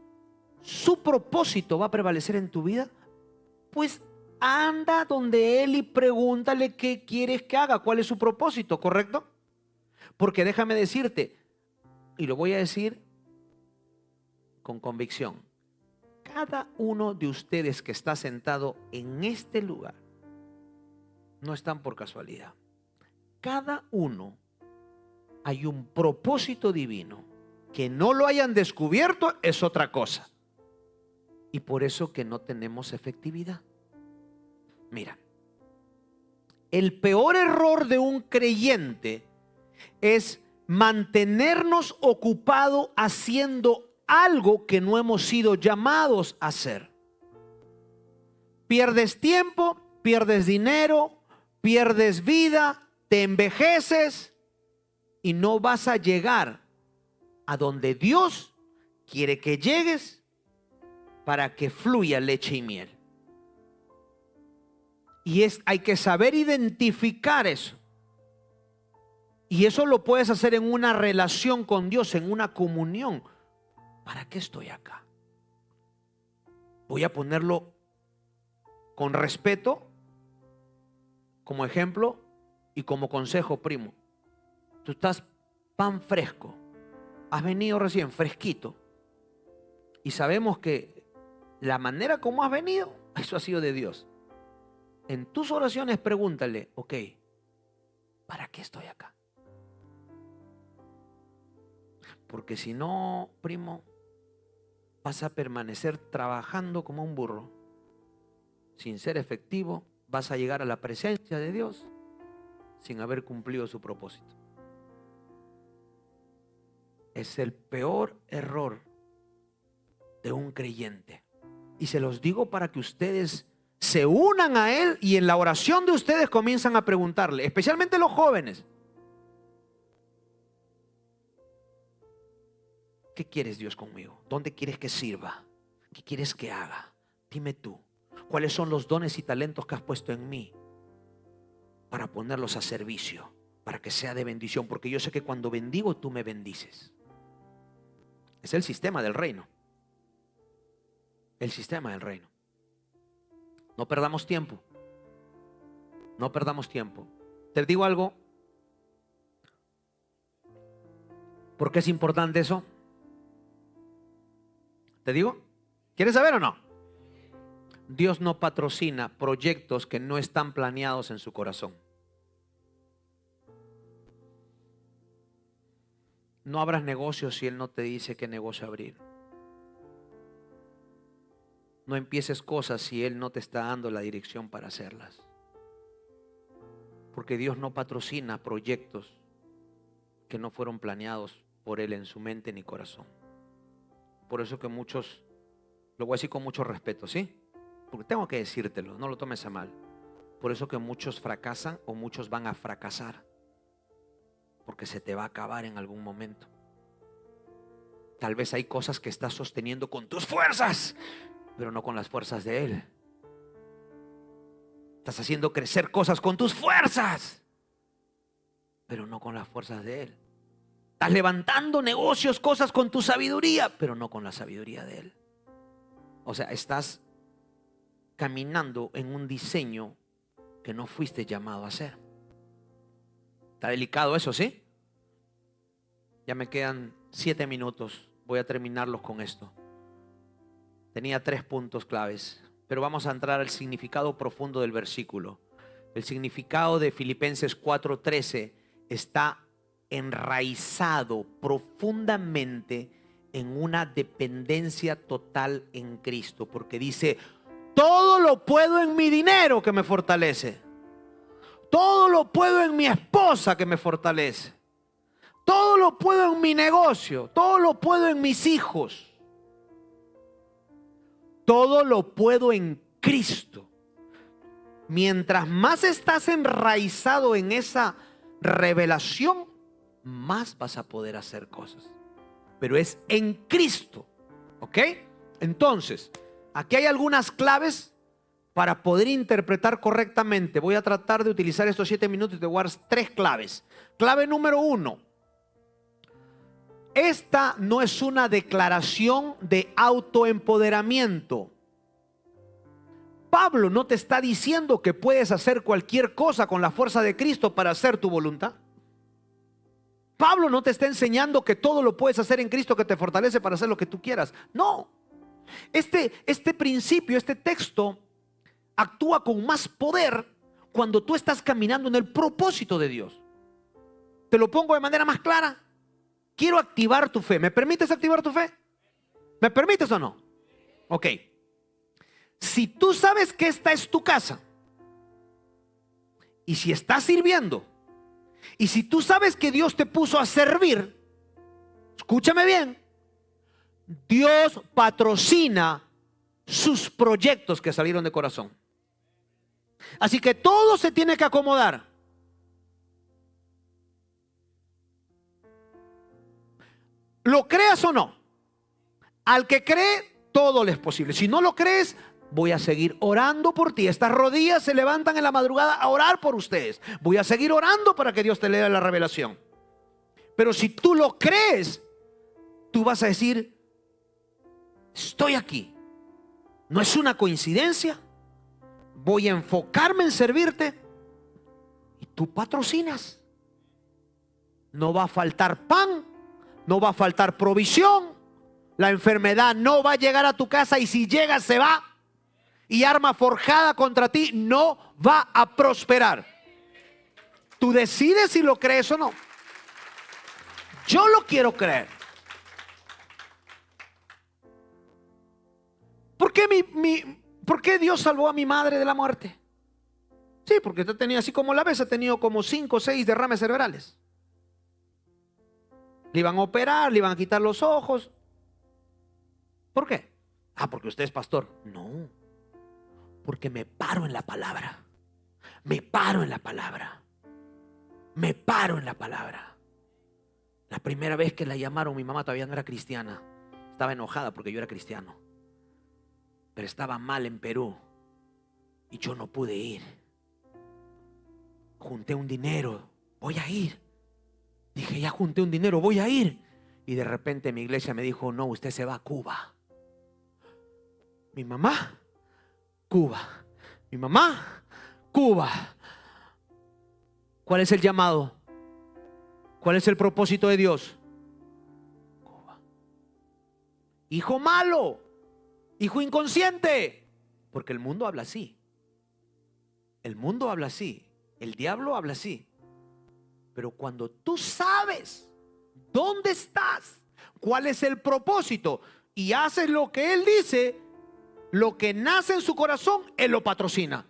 su propósito va a prevalecer en tu vida, pues anda donde Él y pregúntale qué quieres que haga, cuál es su propósito, ¿correcto? Porque déjame decirte, y lo voy a decir con convicción, cada uno de ustedes que está sentado en este lugar no están por casualidad. Cada uno hay un propósito divino. Que no lo hayan descubierto es otra cosa. Y por eso que no tenemos efectividad. Mira, el peor error de un creyente es mantenernos ocupados haciendo algo que no hemos sido llamados a hacer. Pierdes tiempo, pierdes dinero, pierdes vida, te envejeces y no vas a llegar a donde Dios quiere que llegues para que fluya leche y miel. Y hay que saber identificar eso. Y eso lo puedes hacer en una relación con Dios, en una comunión. ¿Para qué estoy acá? Voy a ponerlo con respeto, como ejemplo y como consejo, primo. Tú estás pan fresco. Has venido recién fresquito. Y sabemos que la manera como has venido, eso ha sido de Dios. En tus oraciones pregúntale: ok, ¿para qué estoy acá? Porque si no, primo, vas a permanecer trabajando como un burro. Sin ser efectivo, vas a llegar a la presencia de Dios sin haber cumplido su propósito. Es el peor error de un creyente. Y se los digo para que ustedes se unan a Él y en la oración de ustedes comienzan a preguntarle, especialmente los jóvenes: ¿qué quieres, Dios, conmigo? ¿Dónde quieres que sirva? ¿Qué quieres que haga? Dime tú, ¿cuáles son los dones y talentos que has puesto en mí para ponerlos a servicio, para que sea de bendición? Porque yo sé que cuando bendigo, tú me bendices. Es el sistema del reino. El sistema del reino. No perdamos tiempo. No perdamos tiempo. Te digo algo. ¿Por qué es importante eso? ¿Te digo? ¿Quieres saber o no? Dios no patrocina proyectos que no están planeados en su corazón. No abras negocios si Él no te dice qué negocio abrir. No empieces cosas si Él no te está dando la dirección para hacerlas. Porque Dios no patrocina proyectos que no fueron planeados por Él en su mente ni corazón. Por eso que muchos, lo voy a decir con mucho respeto, ¿sí? Porque tengo que decírtelo, no lo tomes a mal. Por eso que muchos fracasan o muchos van a fracasar. Porque se te va a acabar en algún momento. Tal vez hay cosas que estás sosteniendo con tus fuerzas, pero no con las fuerzas de Él. Estás haciendo crecer cosas con tus fuerzas, pero no con las fuerzas de Él. Estás levantando negocios, cosas con tu sabiduría, pero no con la sabiduría de Él. O sea, estás caminando en un diseño que no fuiste llamado a hacer. Está delicado eso, ¿sí? Ya me quedan 7 minutos. Voy a terminarlos con esto. Tenía 3 puntos claves, pero vamos a entrar al significado profundo del versículo. El significado de Filipenses 4:13 está enraizado profundamente en una dependencia total en Cristo, porque dice: todo lo puedo en mi dinero que me fortalece, todo lo puedo en mi esposa que me fortalece, todo lo puedo en mi negocio, todo lo puedo en mis hijos, todo lo puedo en Cristo. Mientras más estás enraizado en esa revelación, más vas a poder hacer cosas. Pero es en Cristo, ¿ok? Entonces, aquí hay algunas claves para poder interpretar correctamente. Voy a tratar de utilizar estos 7 minutos y te voy a dar 3 claves. Clave número 1. Esta no es una declaración de autoempoderamiento. Pablo no te está diciendo que puedes hacer cualquier cosa con la fuerza de Cristo para hacer tu voluntad. Pablo no te está enseñando que todo lo puedes hacer en Cristo que te fortalece para hacer lo que tú quieras. No. Este principio, este texto actúa con más poder cuando tú estás caminando en el propósito de Dios. Te lo pongo de manera más clara. Quiero activar tu fe. ¿Me permites activar tu fe? ¿Me permites o no? Ok. Si tú sabes que esta es tu casa, y si estás sirviendo, y si tú sabes que Dios te puso a servir, escúchame bien, Dios patrocina sus proyectos que salieron de corazón. Así que todo se tiene que acomodar. ¿Lo creas o no? Al que cree, todo le es posible. Si no lo crees, voy a seguir orando por ti. Estas rodillas se levantan en la madrugada a orar por ustedes. Voy a seguir orando para que Dios te lea la revelación. Pero si tú lo crees, tú vas a decir: estoy aquí. No es una coincidencia. Voy a enfocarme en servirte. Y tú patrocinas. No va a faltar pan. No va a faltar provisión. La enfermedad no va a llegar a tu casa, y si llega se va. Y arma forjada contra ti no va a prosperar. Tú decides si lo crees o no. Yo lo quiero creer. ¿Por qué Dios salvó a mi madre de la muerte? Sí, porque usted tenía, así como la ves, ha tenido como 5 o 6 derrames cerebrales. Le iban a operar, le iban a quitar los ojos. ¿Por qué? Porque usted es pastor. No, porque me paro en la palabra. Me paro en la palabra. Me paro en la palabra. La primera vez que la llamaron, mi mamá todavía no era cristiana. Estaba enojada porque yo era cristiano. Pero estaba mal en Perú y yo no pude ir. Junté un dinero, voy a ir. Dije, ya junté un dinero, voy a ir. Y de repente mi iglesia me dijo: no, usted se va a Cuba. Mi mamá, Cuba. Mi mamá, Cuba. ¿Cuál es el llamado? ¿Cuál es el propósito de Dios? Cuba. Hijo malo, hijo inconsciente. Porque el mundo habla así. El mundo habla así. El diablo habla así. Pero cuando tú sabes dónde estás, cuál es el propósito, y haces lo que Él dice, lo que nace en su corazón, Él lo patrocina.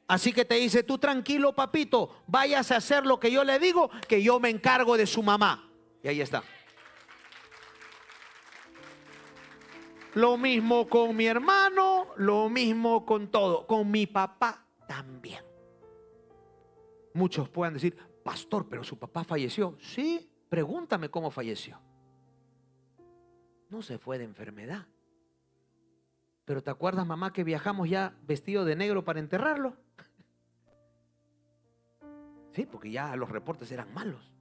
Así que te dice: tú tranquilo, papito, váyase a hacer lo que yo le digo, que yo me encargo de su mamá. Y ahí está. Lo mismo con mi hermano, lo mismo con todo. Con mi papá también. Muchos pueden decir: pastor, pero su papá falleció. Sí, pregúntame cómo falleció. No se fue de enfermedad. Pero ¿te acuerdas, mamá, que viajamos ya vestido de negro para enterrarlo? Sí, porque ya los reportes eran malos.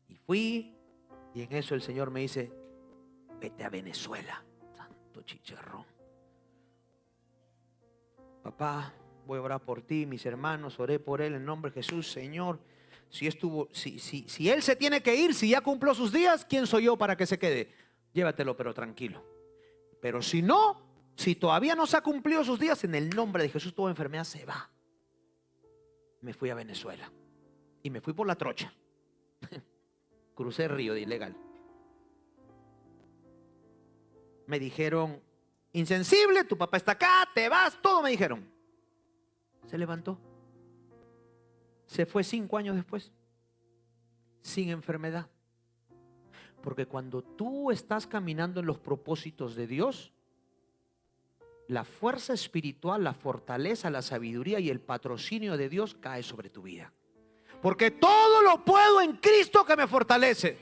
Y fui, y en eso el Señor me dice: vete a Venezuela. Santo chicharrón. Papá, voy a orar por ti, mis hermanos, oré por él en nombre de Jesús. Señor, si él se tiene que ir, si ya cumplió sus días, ¿quién soy yo para que se quede? Llévatelo, pero tranquilo. Pero si no, si todavía no se ha cumplido sus días, en el nombre de Jesús toda enfermedad se va. Me fui a Venezuela y me fui por la trocha. Crucé el río de ilegal. Me dijeron: insensible, tu papá está acá, te vas, todo me dijeron. Se levantó. Se fue 5 años después, sin enfermedad. Porque cuando tú estás caminando en los propósitos de Dios, la fuerza espiritual, la fortaleza, la sabiduría y el patrocinio de Dios cae sobre tu vida. Porque todo lo puedo en Cristo que me fortalece.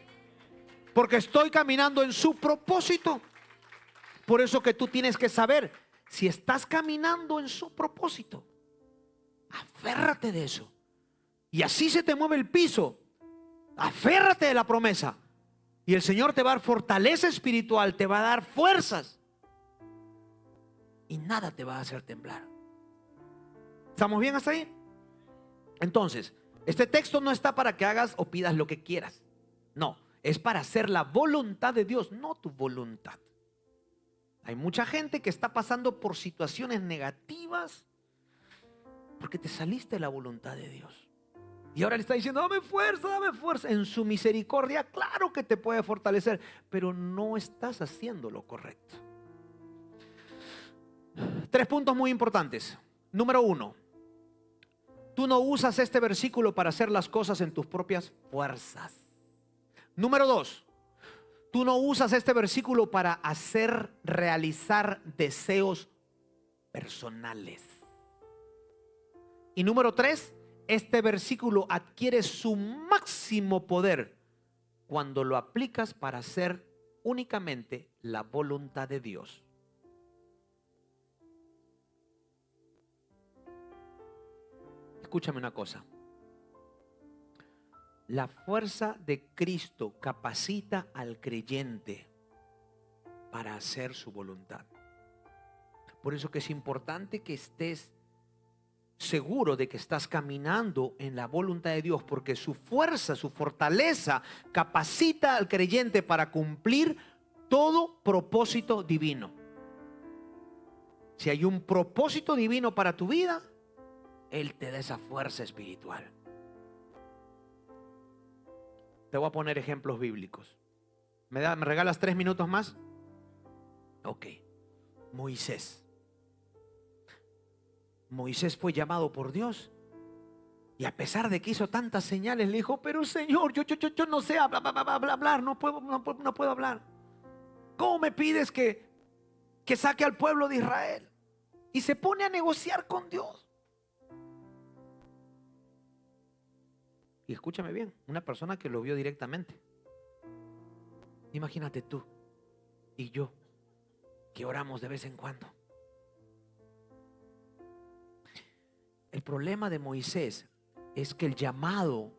Porque estoy caminando en su propósito. Por eso que tú tienes que saber, si estás caminando en su propósito, aférrate de eso. Y así se te mueve el piso, aférrate de la promesa. Y el Señor te va a dar fortaleza espiritual, te va a dar fuerzas. Y nada te va a hacer temblar. ¿Estamos bien hasta ahí? Entonces, este texto no está para que hagas o pidas lo que quieras. No, es para hacer la voluntad de Dios, no tu voluntad. Hay mucha gente que está pasando por situaciones negativas porque te saliste de la voluntad de Dios. Y ahora le está diciendo: dame fuerza, dame fuerza. En su misericordia, claro que te puede fortalecer, pero no estás haciendo lo correcto. 3 puntos muy importantes. Número 1, tú no usas este versículo para hacer las cosas en tus propias fuerzas. Número 2, tú no usas este versículo para realizar deseos personales. Y número 3, este versículo adquiere su máximo poder cuando lo aplicas para hacer únicamente la voluntad de Dios. Escúchame una cosa. La fuerza de Cristo capacita al creyente para hacer su voluntad. Por eso que es importante que estés seguro de que estás caminando en la voluntad de Dios, porque su fuerza, su fortaleza capacita al creyente para cumplir todo propósito divino. Si hay un propósito divino para tu vida, Él te da esa fuerza espiritual. Te voy a poner ejemplos bíblicos. ¿Me regalas 3 minutos más? Ok. Moisés fue llamado por Dios. Y a pesar de que hizo tantas señales, le dijo: pero Señor, yo no sé hablar, no puedo hablar. ¿Cómo me pides que saque al pueblo de Israel? Y se pone a negociar con Dios. Y escúchame bien, una persona que lo vio directamente. Imagínate tú y yo, que oramos de vez en cuando. El problema de Moisés es que el llamado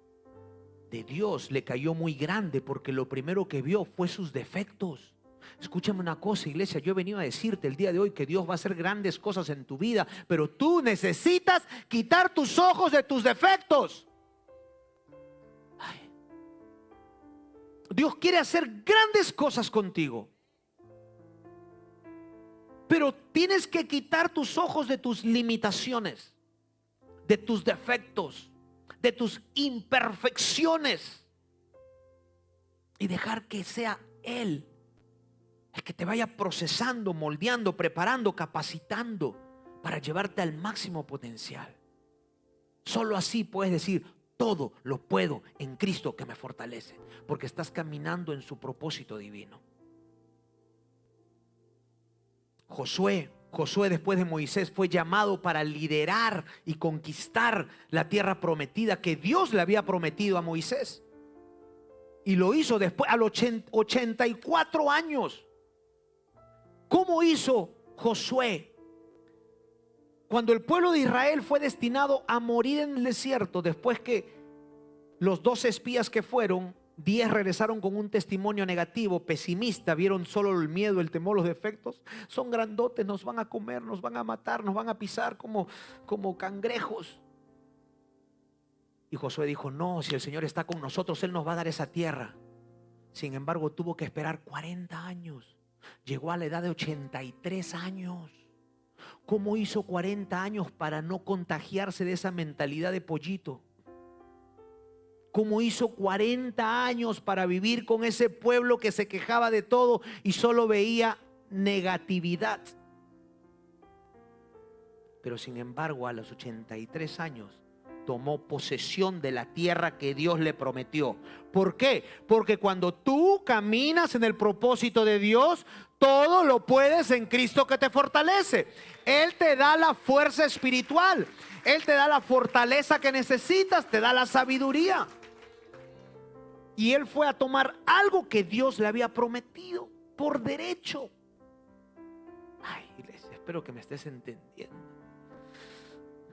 de Dios le cayó muy grande, porque lo primero que vio fue sus defectos. Escúchame una cosa, iglesia, yo he venido a decirte el día de hoy que Dios va a hacer grandes cosas en tu vida, pero tú necesitas quitar tus ojos de tus defectos. Dios quiere hacer grandes cosas contigo, pero tienes que quitar tus ojos de tus limitaciones, de tus defectos, de tus imperfecciones, y dejar que sea Él el que te vaya procesando, moldeando, preparando, capacitando para llevarte al máximo potencial. Solo así puedes decir: todo lo puedo en Cristo que me fortalece, porque estás caminando en su propósito divino. Josué después de Moisés fue llamado para liderar y conquistar la tierra prometida que Dios le había prometido a Moisés. Y lo hizo después, a los 84 años. ¿Cómo hizo Josué? Cuando el pueblo de Israel fue destinado a morir en el desierto, después que los 12 espías que fueron, 10 regresaron con un testimonio negativo, pesimista, vieron solo el miedo, el temor, los defectos. Son grandotes, nos van a comer, nos van a matar, nos van a pisar como cangrejos. Y Josué dijo, no, si el Señor está con nosotros, Él nos va a dar esa tierra. Sin embargo, tuvo que esperar 40 años. Llegó a la edad de 83 años. ¿Cómo hizo 40 años para no contagiarse de esa mentalidad de pollito? ¿Cómo hizo 40 años para vivir con ese pueblo que se quejaba de todo y solo veía negatividad? Pero sin embargo, a los 83 años tomó posesión de la tierra que Dios le prometió. ¿Por qué? Porque cuando tú caminas en el propósito de Dios, todo lo puedes en Cristo que te fortalece. Él te da la fuerza espiritual, Él te da la fortaleza que necesitas, te da la sabiduría. Y él fue a tomar algo que Dios le había prometido por derecho. Ay, iglesia, espero que me estés entendiendo.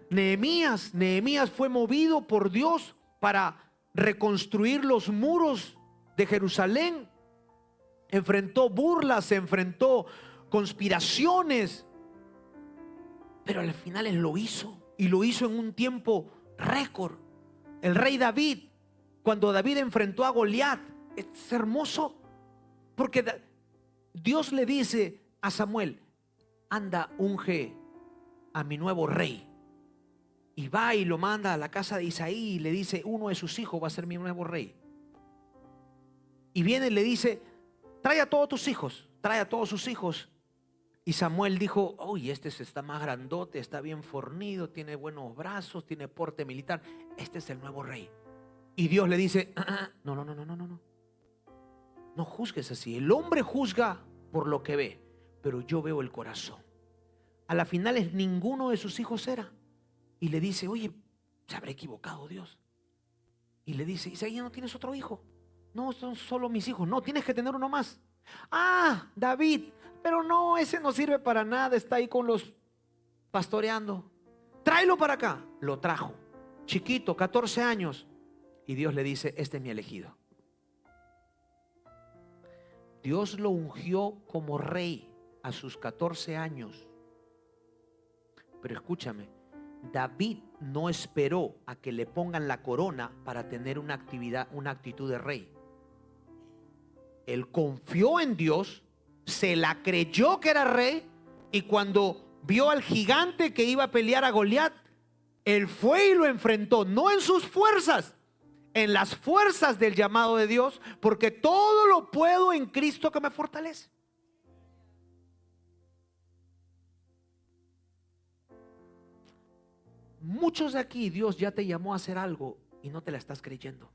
Nehemías fue movido por Dios para reconstruir los muros de Jerusalén. Enfrentó burlas, enfrentó conspiraciones, pero al final él lo hizo, y lo hizo en un tiempo récord. El rey David, cuando David enfrentó a Goliat, es hermoso, porque Dios le dice a Samuel, anda, unge a mi nuevo rey. Y va y lo manda a la casa de Isaí y le dice, uno de sus hijos va a ser mi nuevo rey. Y viene y le dice, trae a todos tus hijos, trae a todos sus hijos. Y Samuel dijo, uy, este está más grandote, está bien fornido, tiene buenos brazos, tiene porte militar. Este es el nuevo rey. Y Dios le dice, no. No juzgues así. El hombre juzga por lo que ve, pero yo veo el corazón. A la final ninguno de sus hijos era. Y le dice, oye, ¿se habrá equivocado Dios? Y le dice, Isaías, ¿no tienes otro hijo? No, son solo mis hijos. No, tienes que tener uno más. Ah, David, pero no, ese no sirve para nada, está ahí con los pastoreando. Tráelo para acá. Lo trajo, chiquito, 14 años. Y Dios le dice, este es mi elegido. Dios lo ungió como rey a sus 14 años. Pero escúchame, David no esperó a que le pongan la corona para tener una actitud de rey. Él confió en Dios, se la creyó que era rey, y cuando vio al gigante que iba a pelear a Goliat, él fue y lo enfrentó, no en sus fuerzas, en las fuerzas del llamado de Dios, porque todo lo puedo en Cristo que me fortalece. Muchos de aquí Dios ya te llamó a hacer algo y no te la estás creyendo,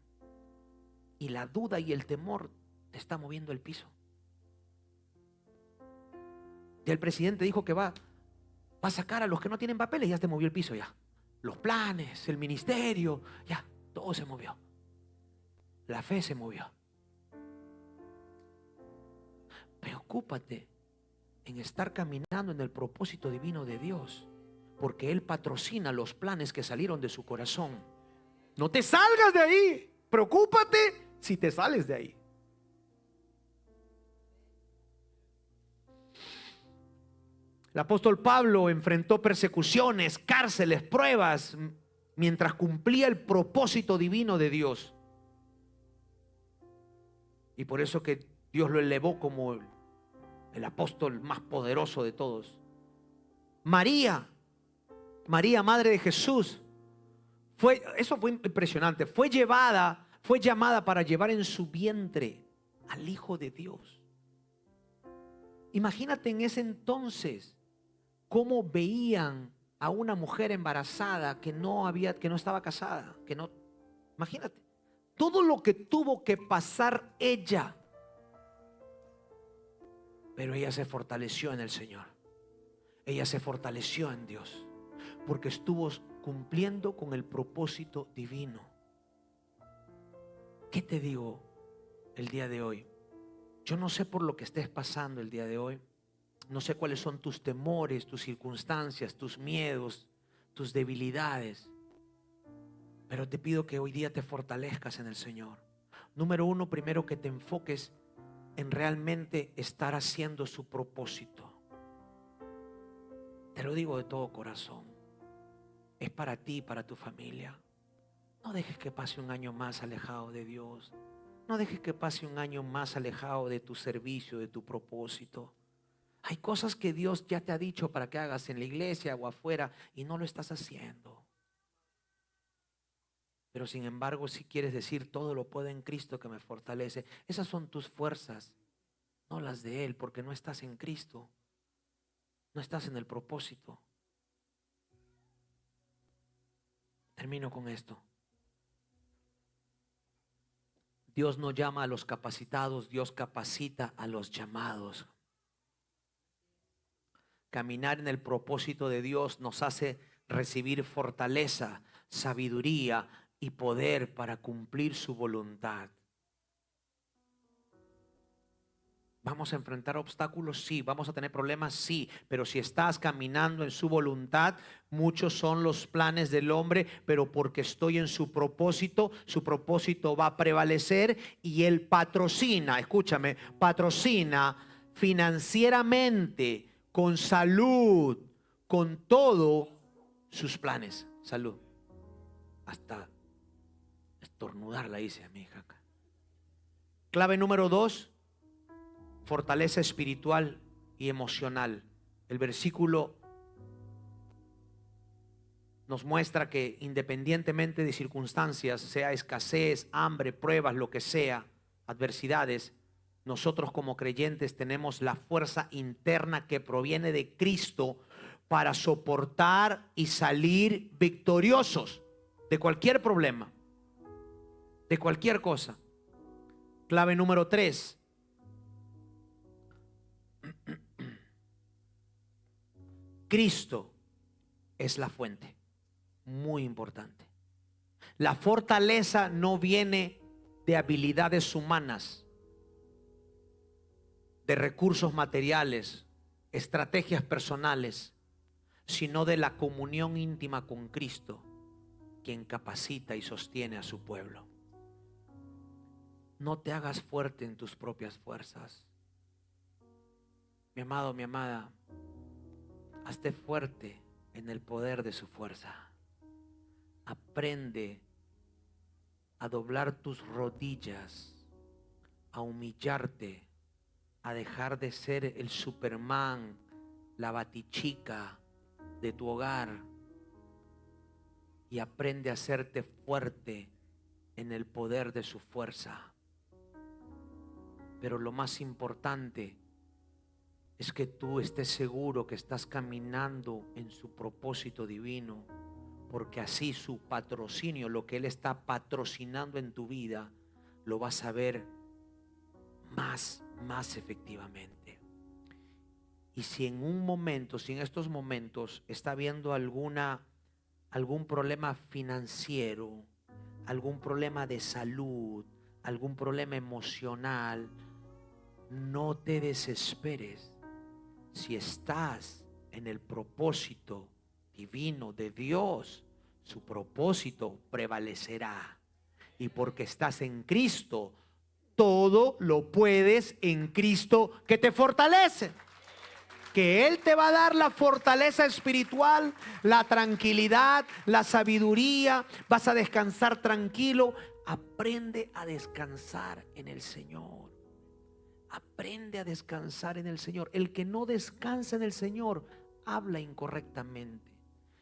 y la duda y el temor te está moviendo el piso. Ya el presidente dijo que va a sacar a los que no tienen papeles, ya te movió el piso ya. Los planes, el ministerio, ya, todo se movió. La fe se movió. Preocúpate en estar caminando en el propósito divino de Dios, porque Él patrocina los planes que salieron de su corazón. No te salgas de ahí. Preocúpate si te sales de ahí. El apóstol Pablo enfrentó persecuciones, cárceles, pruebas, mientras cumplía el propósito divino de Dios. Y por eso que Dios lo elevó como el apóstol más poderoso de todos. María, madre de Jesús, eso fue impresionante. Fue llamada para llevar en su vientre al Hijo de Dios. Imagínate en ese entonces cómo veían a una mujer embarazada que no estaba casada, imagínate todo lo que tuvo que pasar ella. Pero ella se fortaleció en el Señor. Ella se fortaleció en Dios, porque estuvo cumpliendo con el propósito divino. ¿Qué te digo el día de hoy? Yo no sé por lo que estés pasando el día de hoy. No sé cuáles son tus temores, tus circunstancias, tus miedos, tus debilidades. Pero te pido que hoy día te fortalezcas en el Señor. Número uno, primero que te enfoques en realmente estar haciendo su propósito. Te lo digo de todo corazón. Es para ti y para tu familia. No dejes que pase un año más alejado de Dios. No dejes que pase un año más alejado de tu servicio, de tu propósito. Hay cosas que Dios ya te ha dicho para que hagas en la iglesia o afuera y no lo estás haciendo. Pero sin embargo, si quieres decir todo lo puedo en Cristo que me fortalece, esas son tus fuerzas, no las de Él, porque no estás en Cristo, no estás en el propósito. Termino con esto. Dios no llama a los capacitados, Dios capacita a los llamados. Caminar en el propósito de Dios nos hace recibir fortaleza, sabiduría y poder para cumplir su voluntad. ¿Vamos a enfrentar obstáculos? Sí. ¿Vamos a tener problemas? Sí. Pero si estás caminando en su voluntad, muchos son los planes del hombre, pero porque estoy en su propósito va a prevalecer y Él patrocina, escúchame, patrocina financieramente, con salud, con todo sus planes. Salud. Hasta estornudar la hice a mi hija acá. Clave número 2, fortaleza espiritual y emocional. El versículo nos muestra que independientemente de circunstancias, sea escasez, hambre, pruebas, lo que sea, adversidades, nosotros como creyentes tenemos la fuerza interna que proviene de Cristo para soportar y salir victoriosos de cualquier problema, de cualquier cosa. Clave número 3. Cristo es la fuente. Muy importante. La fortaleza no viene de habilidades humanas, de recursos materiales, estrategias personales, sino de la comunión íntima con Cristo, quien capacita y sostiene a su pueblo. No te hagas fuerte en tus propias fuerzas. Mi amado, mi amada, hazte fuerte en el poder de su fuerza. Aprende a doblar tus rodillas, a humillarte, a dejar de ser el Superman, la batichica de tu hogar, y aprende a hacerte fuerte en el poder de su fuerza. Pero lo más importante es que tú estés seguro que estás caminando en su propósito divino, porque así su patrocinio, lo que Él está patrocinando en tu vida, lo vas a ver más efectivamente. Y si en un momento, si en estos momentos está habiendo algún problema financiero, algún problema de salud, algún problema emocional, no te desesperes. Si estás en el propósito divino de Dios, su propósito prevalecerá. Y porque estás en Cristo, todo lo puedes en Cristo que te fortalece. Que Él te va a dar la fortaleza espiritual, la tranquilidad, la sabiduría. Vas a descansar tranquilo. Aprende a descansar en el Señor. Aprende a descansar en el Señor. El que no descansa en el Señor habla incorrectamente.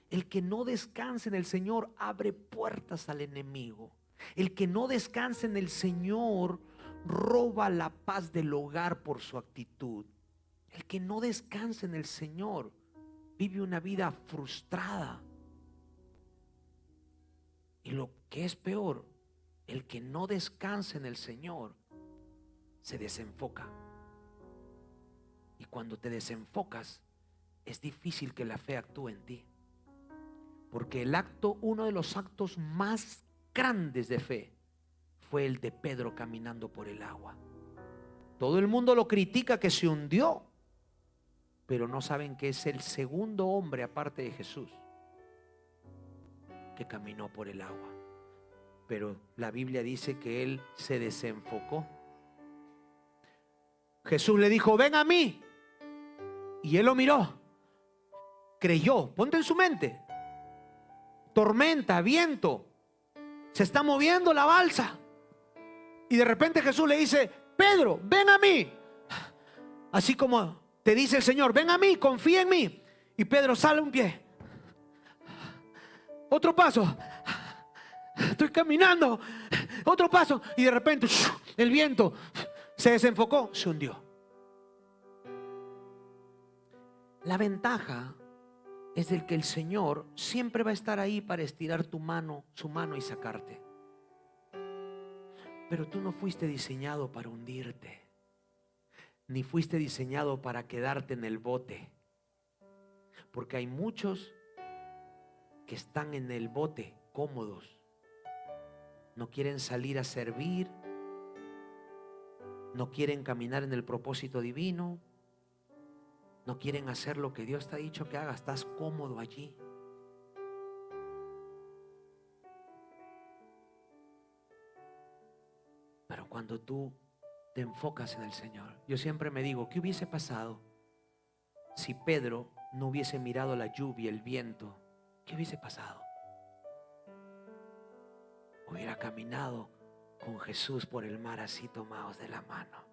El que no descansa en el Señor abre puertas al enemigo. El que no descansa en el Señor roba la paz del hogar por su actitud. El que no descansa en el Señor vive una vida frustrada. Y lo que es peor, el que no descansa en el Señor se desenfoca. Y cuando te desenfocas, es difícil que la fe actúe en ti. Porque uno de los actos más grandes de fe fue el de Pedro caminando por el agua. Todo el mundo lo critica que se hundió, pero no saben que es el segundo hombre aparte de Jesús que caminó por el agua. Pero la Biblia dice que él se desenfocó. Jesús le dijo: ven a mí. Y él lo miró, creyó. Ponte en su mente: tormenta, viento, se está moviendo la balsa. Y de repente Jesús le dice: Pedro, ven a mí. Así como te dice el Señor: ven a mí, confía en mí. Y Pedro sale un pie, otro paso, estoy caminando, otro paso. Y de repente el viento se desenfocó, se hundió. La ventaja es del que el Señor siempre va a estar ahí para estirar tu mano, su mano, y sacarte. Pero tú no fuiste diseñado para hundirte, ni fuiste diseñado para quedarte en el bote. Porque hay muchos que están en el bote cómodos. No quieren salir a servir, no quieren caminar en el propósito divino, no quieren hacer lo que Dios te ha dicho que haga. Estás cómodo allí. Pero cuando tú te enfocas en el Señor, yo siempre me digo: ¿qué hubiese pasado si Pedro no hubiese mirado la lluvia, el viento? ¿Qué hubiese pasado? Hubiera caminado con Jesús por el mar así, tomados de la mano.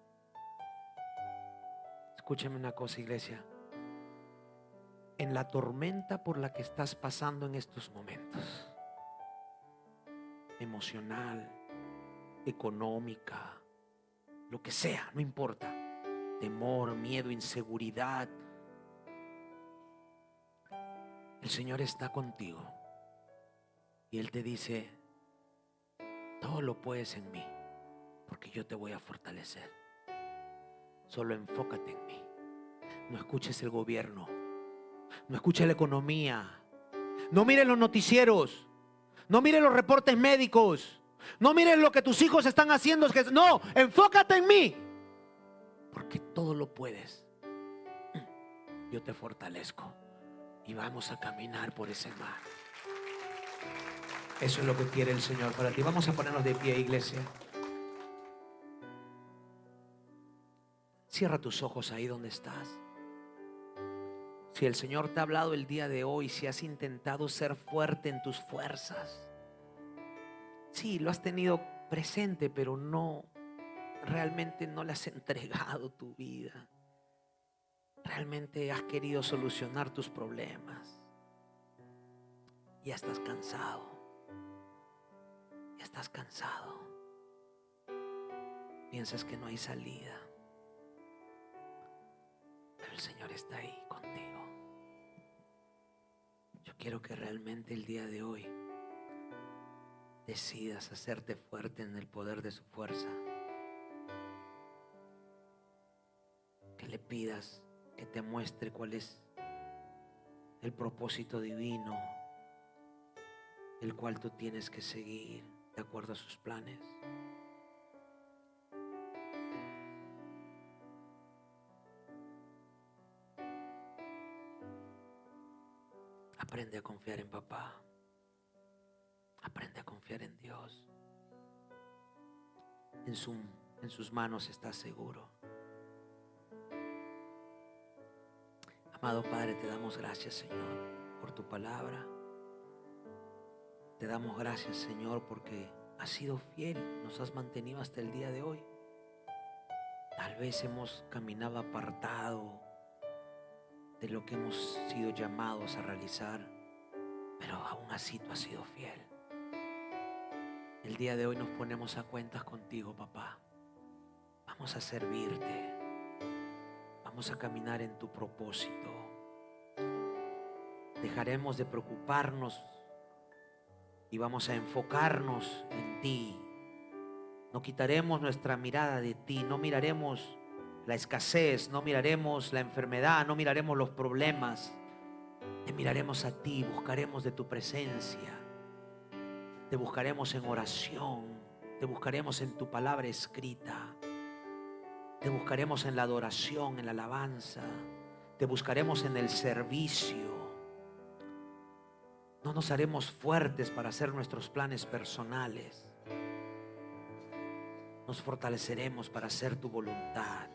Escúchame una cosa, iglesia. En la tormenta por la que estás pasando en estos momentos, emocional, económica, lo que sea, no importa, temor, miedo, inseguridad, el Señor está contigo y Él te dice: todo lo puedes en mí, porque yo te voy a fortalecer. Solo enfócate en mí. No escuches el gobierno, no escuches la economía, no mires los noticieros, no mires los reportes médicos, no mires lo que tus hijos están haciendo. No, enfócate en mí, porque todo lo puedes. Yo te fortalezco y vamos a caminar por ese mar. Eso es lo que quiere el Señor para ti. Vamos a ponernos de pie, iglesia. Cierra tus ojos ahí donde estás. Si el Señor te ha hablado el día de hoy, si has intentado ser fuerte en tus fuerzas, sí, lo has tenido presente, pero realmente no le has entregado tu vida. Realmente has querido solucionar tus problemas. Ya estás cansado. Ya estás cansado. Piensas que no hay salida. Pero el Señor está ahí contigo. Yo quiero que realmente el día de hoy decidas hacerte fuerte en el poder de su fuerza. Que le pidas que te muestre cuál es el propósito divino, el cual tú tienes que seguir de acuerdo a sus planes. Aprende a confiar en papá. Aprende a confiar en Dios. En sus manos estás seguro. Amado Padre, te damos gracias, Señor, por tu palabra. Te damos gracias, Señor, porque has sido fiel, nos has mantenido hasta el día de hoy. Tal vez hemos caminado apartado de lo que hemos sido llamados a realizar, pero aún así tú has sido fiel. El día de hoy nos ponemos a cuentas contigo, papá. Vamos a servirte. Vamos a caminar en tu propósito. Dejaremos de preocuparnos y vamos a enfocarnos en ti. No quitaremos nuestra mirada de ti. No miraremos la escasez, no miraremos la enfermedad, no miraremos los problemas. Te miraremos a ti, buscaremos de tu presencia. Te buscaremos en oración, te buscaremos en tu palabra escrita, te buscaremos en la adoración, en la alabanza, Te buscaremos en el servicio. No nos haremos fuertes para hacer nuestros planes personales. Nos fortaleceremos para hacer tu voluntad.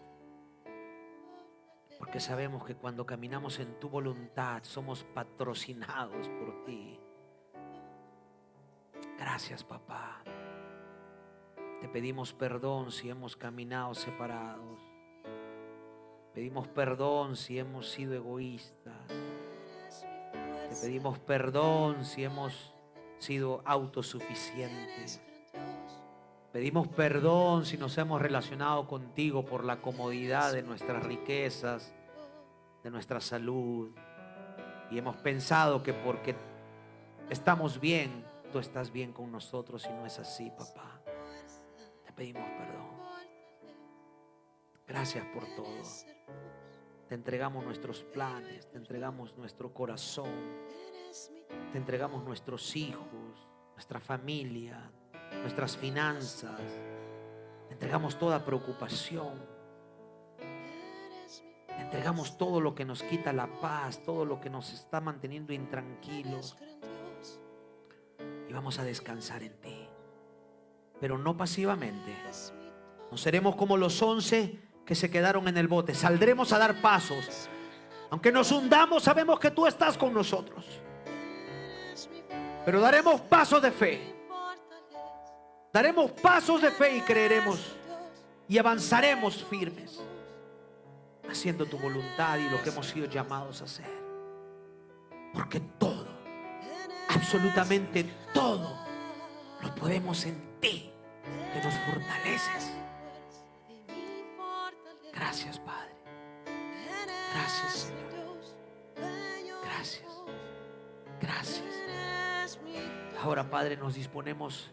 Porque sabemos que cuando caminamos en tu voluntad somos patrocinados por ti. Gracias, papá. Te pedimos perdón si hemos caminado separados. Pedimos perdón si hemos sido egoístas. Te pedimos perdón si hemos sido autosuficientes. Pedimos perdón si nos hemos relacionado contigo por la comodidad de nuestras riquezas, de nuestra salud. Y hemos pensado que porque estamos bien, tú estás bien con nosotros, y no es así, papá. Te pedimos perdón. Gracias por todo. Te entregamos nuestros planes, te entregamos nuestro corazón, te entregamos nuestros hijos, nuestra familia, nuestras finanzas. Te entregamos toda preocupación. Te entregamos todo lo que nos quita la paz, todo lo que nos está manteniendo intranquilos. Y vamos a descansar en ti, pero no pasivamente. No seremos como los 11 que se quedaron en el bote. Saldremos a dar pasos. Aunque nos hundamos, sabemos que tú estás con nosotros. Pero daremos pasos de fe. Daremos pasos de fe y creeremos. Y avanzaremos firmes, haciendo tu voluntad y lo que hemos sido llamados a hacer. Porque todo, absolutamente todo, lo podemos en ti, que nos fortaleces. Gracias, Padre. Gracias, Señor. Gracias. Gracias. Ahora, Padre, nos disponemos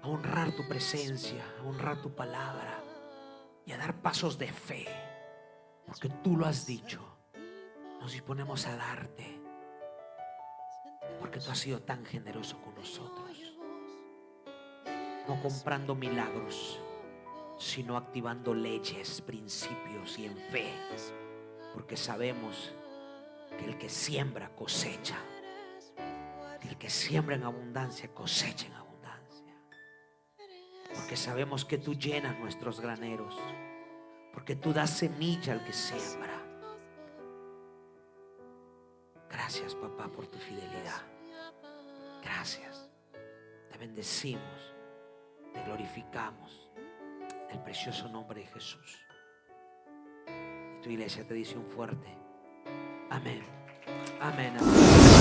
a honrar tu presencia, a honrar tu palabra y a dar pasos de fe, porque tú lo has dicho. Nos disponemos a darte, porque tú has sido tan generoso con nosotros, no comprando milagros, sino activando leyes, principios y en fe, porque sabemos que el que siembra cosecha, que el que siembra en abundancia cosecha en abundancia, porque sabemos que tú llenas nuestros graneros, porque tú das semilla al que siembra. Gracias, papá, por tu fidelidad. Gracias. Te bendecimos, te glorificamos en el precioso nombre de Jesús. Y tu iglesia te dice un fuerte amén. Amén. Amén.